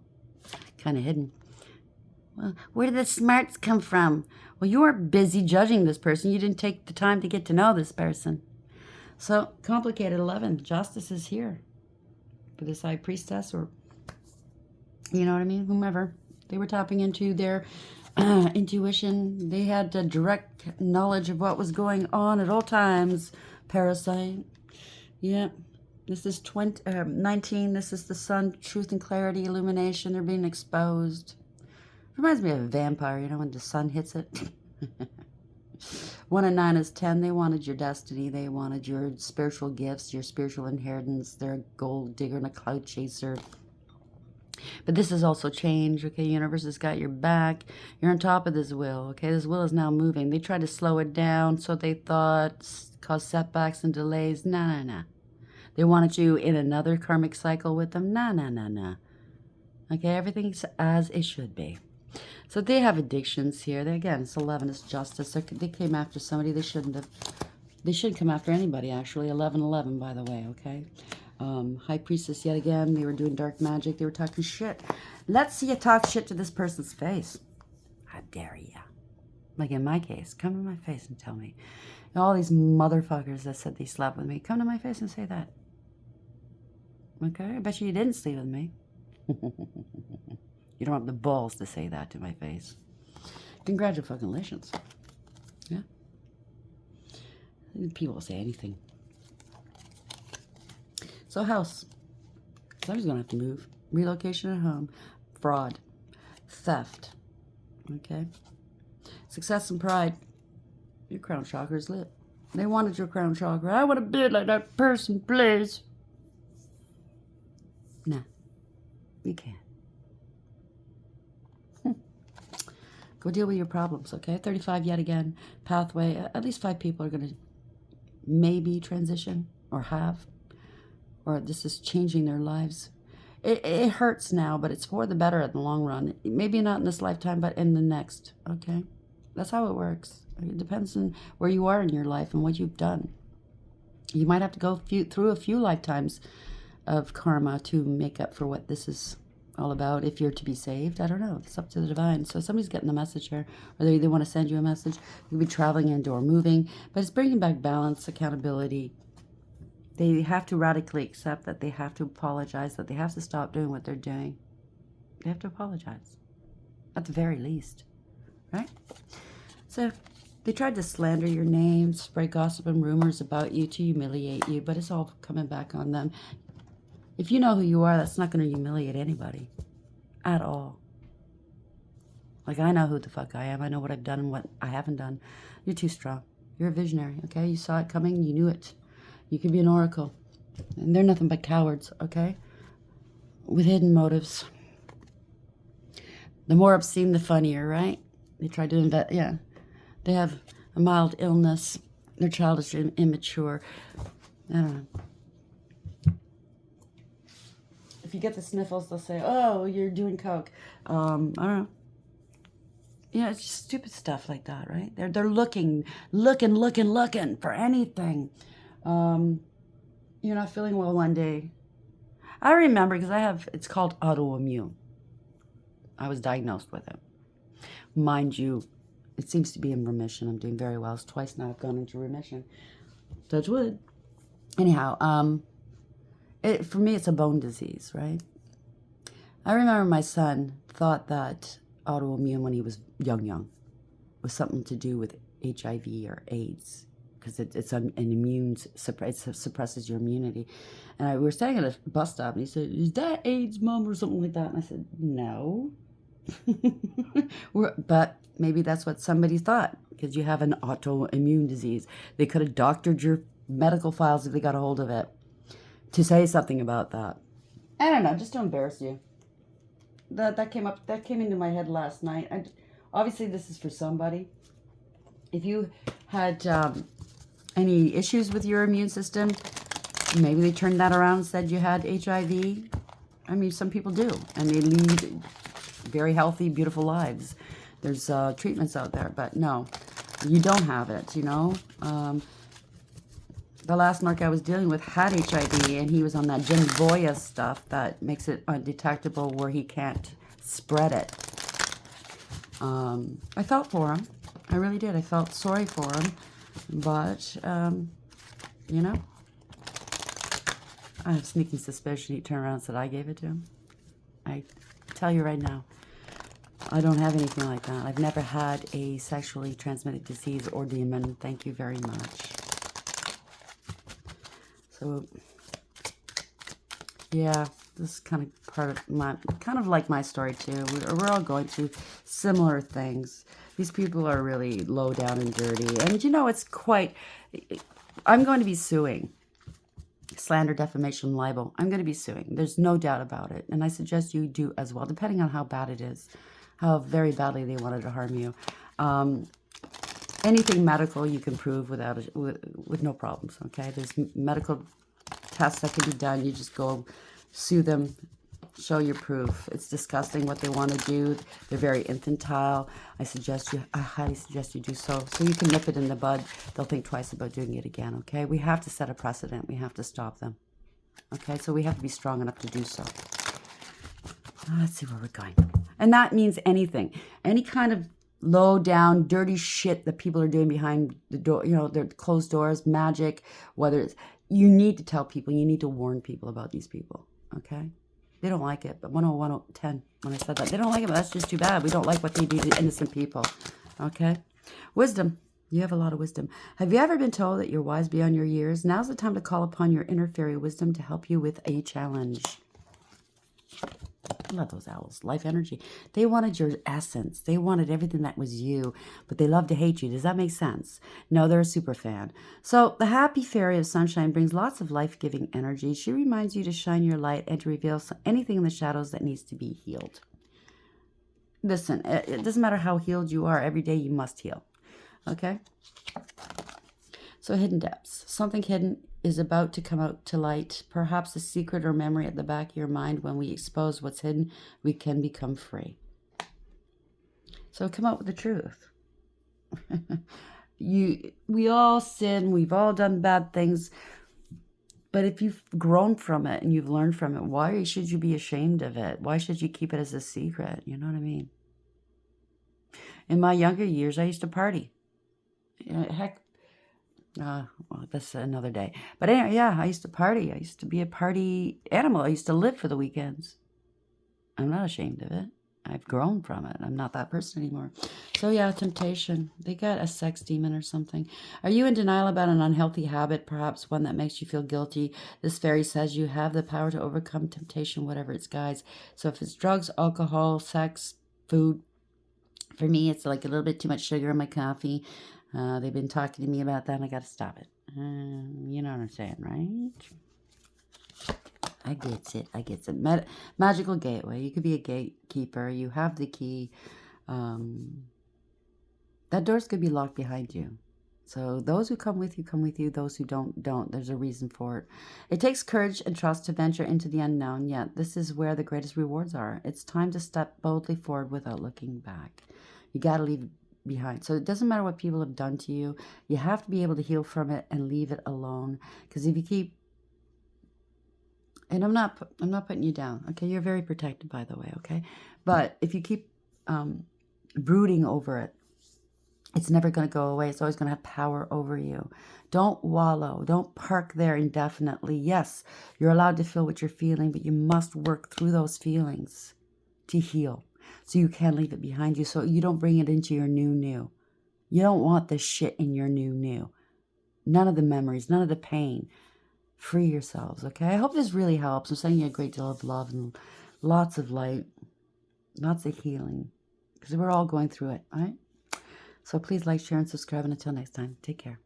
S1: Kind of hidden. Well, where did the smarts come from? Well, you were busy judging this person. You didn't take the time to get to know this person. So, complicated 11. Justice is here. with this high priestess, or, you know what I mean, whomever. They were tapping into their intuition. They had a direct knowledge of what was going on at all times. Parasite. Yeah. This is 19. This is the sun, truth and clarity, illumination. They're being exposed. Reminds me of a vampire, you know, when the sun hits it. 1 and 9 is 10. They wanted your destiny. They wanted your spiritual gifts, your spiritual inheritance. They're a gold digger and a cloud chaser. But this is also change, okay? Universe has got your back. You're on top of this wheel, okay? This wheel is now moving. They tried to slow it down, so they thought, cause setbacks and delays. Nah. They wanted you in another karmic cycle with them. Nah. Okay, everything's as it should be. So they have addictions here. Again, it's 11, it's justice. They came after somebody they shouldn't have. They shouldn't come after anybody, actually. 11, by the way, okay? High Priestess, yet again. They were doing dark magic. They were talking shit. Let's see you talk shit to this person's face. How dare ya? Like in my case, come to my face and tell me. And all these motherfuckers that said they slept with me, come to my face and say that. Okay? I bet you didn't sleep with me. You don't have the balls to say that to my face. Congratulations. Yeah. People will say anything. So house. Somebody's going to have to move. Relocation at home. Fraud. Theft. Okay. Success and pride. Your crown chakra is lit. They wanted your crown chakra. I want to be like that person, please. Nah. You can't. Go deal with your problems, okay? 35 yet again. Pathway. At least 5 people are going to maybe transition or have. Or this is changing their lives. It hurts now, but it's for the better in the long run. Maybe not in this lifetime, but in the next, okay? That's how it works. It depends on where you are in your life and what you've done. You might have to go through a few lifetimes of karma to make up for what this is all about. If you're to be saved, I don't know. It's up to the divine. So somebody's getting the message here, or they want to send you a message. You'll be traveling and or moving, but it's bringing back balance, accountability. They have to radically accept that they have to apologize, that they have to stop doing what they're doing. They have to apologize, at the very least, right? So they tried to slander your name, spread gossip and rumors about you to humiliate you, but it's all coming back on them. If you know who you are, that's not going to humiliate anybody at all. Like, I know who the fuck I am. I know what I've done and what I haven't done. You're too strong. You're a visionary, okay? You saw it coming. You knew it. You could be an oracle. And they're nothing but cowards, okay? With hidden motives. The more obscene, the funnier, right? They try to invent, yeah. They have a mild illness. They're childish and immature. I don't know. If you get the sniffles, they'll say, oh, you're doing coke. I don't know. Yeah, it's just stupid stuff like that, right? They're looking for anything. You're not feeling well one day. I remember because it's called autoimmune. I was diagnosed with it. Mind you, it seems to be in remission. I'm doing very well. It's twice now I've gone into remission. Touch wood. Anyhow, for me, it's a bone disease, right? I remember my son thought that autoimmune when he was young was something to do with HIV or AIDS, because it's an immune, it suppresses your immunity. And we were standing at a bus stop, and he said, is that AIDS, Mom, or something like that? And I said, no. But maybe that's what somebody thought, because you have an autoimmune disease. They could have doctored your medical files if they got a hold of it to say something about that. I don't know, just to embarrass you. That came into my head last night. Obviously, this is for somebody. If you had any issues with your immune system, maybe they turned that around and said you had HIV. I mean, some people do, and they lead very healthy, beautiful lives. There's treatments out there, but no, you don't have it, you know. The last narc I was dealing with had HIV, and he was on that Genvoya stuff that makes it undetectable where he can't spread it. I felt for him. I really did. I felt sorry for him. But, you know, I have sneaking suspicion he turned around and said I gave it to him. I tell you right now, I don't have anything like that. I've never had a sexually transmitted disease or demon. Thank you very much. So, yeah, this is kind of part of my, kind of like my story too. We're all going through similar things. These people are really low down and dirty. And you know, it's quite, I'm going to be suing. Slander, defamation, libel. I'm going to be suing. There's no doubt about it. And I suggest you do as well, depending on how bad it is, how very badly they wanted to harm you. Anything medical you can prove with no problems, okay? There's medical tests that can be done. You just go sue them, show your proof. It's disgusting what they want to do. They're very infantile. I highly suggest you do so you can nip it in the bud. They'll think twice about doing it again, okay? We have to set a precedent. We have to stop them, okay? So we have to be strong enough to do so. Let's see where we're going. And that means anything. Any kind of low down, dirty shit that people are doing behind the door, you know, their closed doors, magic, whether it's, you need to tell people, you need to warn people about these people, okay? They don't like it, but 10110, when I said that, they don't like it, but that's just too bad. We don't like what they do to innocent people, okay? Wisdom. You have a lot of wisdom. Have you ever been told that you're wise beyond your years? Now's the time to call upon your inner fairy wisdom to help you with a challenge. I love those owls. Life energy. They wanted your essence. They wanted everything that was you, but they love to hate you. Does that make sense? No, they're a super fan. So the happy fairy of sunshine brings lots of life-giving energy. She reminds you to shine your light and to reveal anything in the shadows that needs to be healed. Listen, it doesn't matter how healed you are. Every day you must heal. Okay? So hidden depths. Something hidden is about to come out to light. Perhaps a secret or memory at the back of your mind. When we expose what's hidden, we can become free. So come out with the truth. We all sin. We've all done bad things. But if you've grown from it and you've learned from it, why should you be ashamed of it? Why should you keep it as a secret? You know what I mean? In my younger years, I used to party. You know, heck, well, that's another day. But anyway, yeah, I used to party. I used to be a party animal. I used to live for the weekends. I'm not ashamed of it. I've grown from it. I'm not that person anymore. So yeah, temptation. They got a sex demon or something. Are you in denial about an unhealthy habit, perhaps one that makes you feel guilty? This fairy says you have the power to overcome temptation, whatever its guise. So if it's drugs, alcohol, sex, food, for me, it's like a little bit too much sugar in my coffee. They've been talking to me about that, and I got to stop it. You know what I'm saying, right? I gets it. Magical gateway. You could be a gatekeeper. You have the key. That door's could be locked behind you. So those who come with you, come with you. Those who don't. There's a reason for it. It takes courage and trust to venture into the unknown, yet this is where the greatest rewards are. It's time to step boldly forward without looking back. You got to leave behind. So it doesn't matter what people have done to you. You have to be able to heal from it and leave it alone. Because if you keep, and I'm not putting you down, okay? You're very protected, by the way, okay? But if you keep brooding over it, it's never going to go away. It's always going to have power over you. Don't wallow. Don't park there indefinitely. Yes, you're allowed to feel what you're feeling, but you must work through those feelings to heal. So you can leave it behind you, so you don't bring it into your new. You don't want this shit in your new. None of the memories, none of the pain. Free yourselves, okay? I hope this really helps. I'm sending you a great deal of love and lots of light, lots of healing, because we're all going through it, all right? So please like, share, and subscribe, and until next time, take care.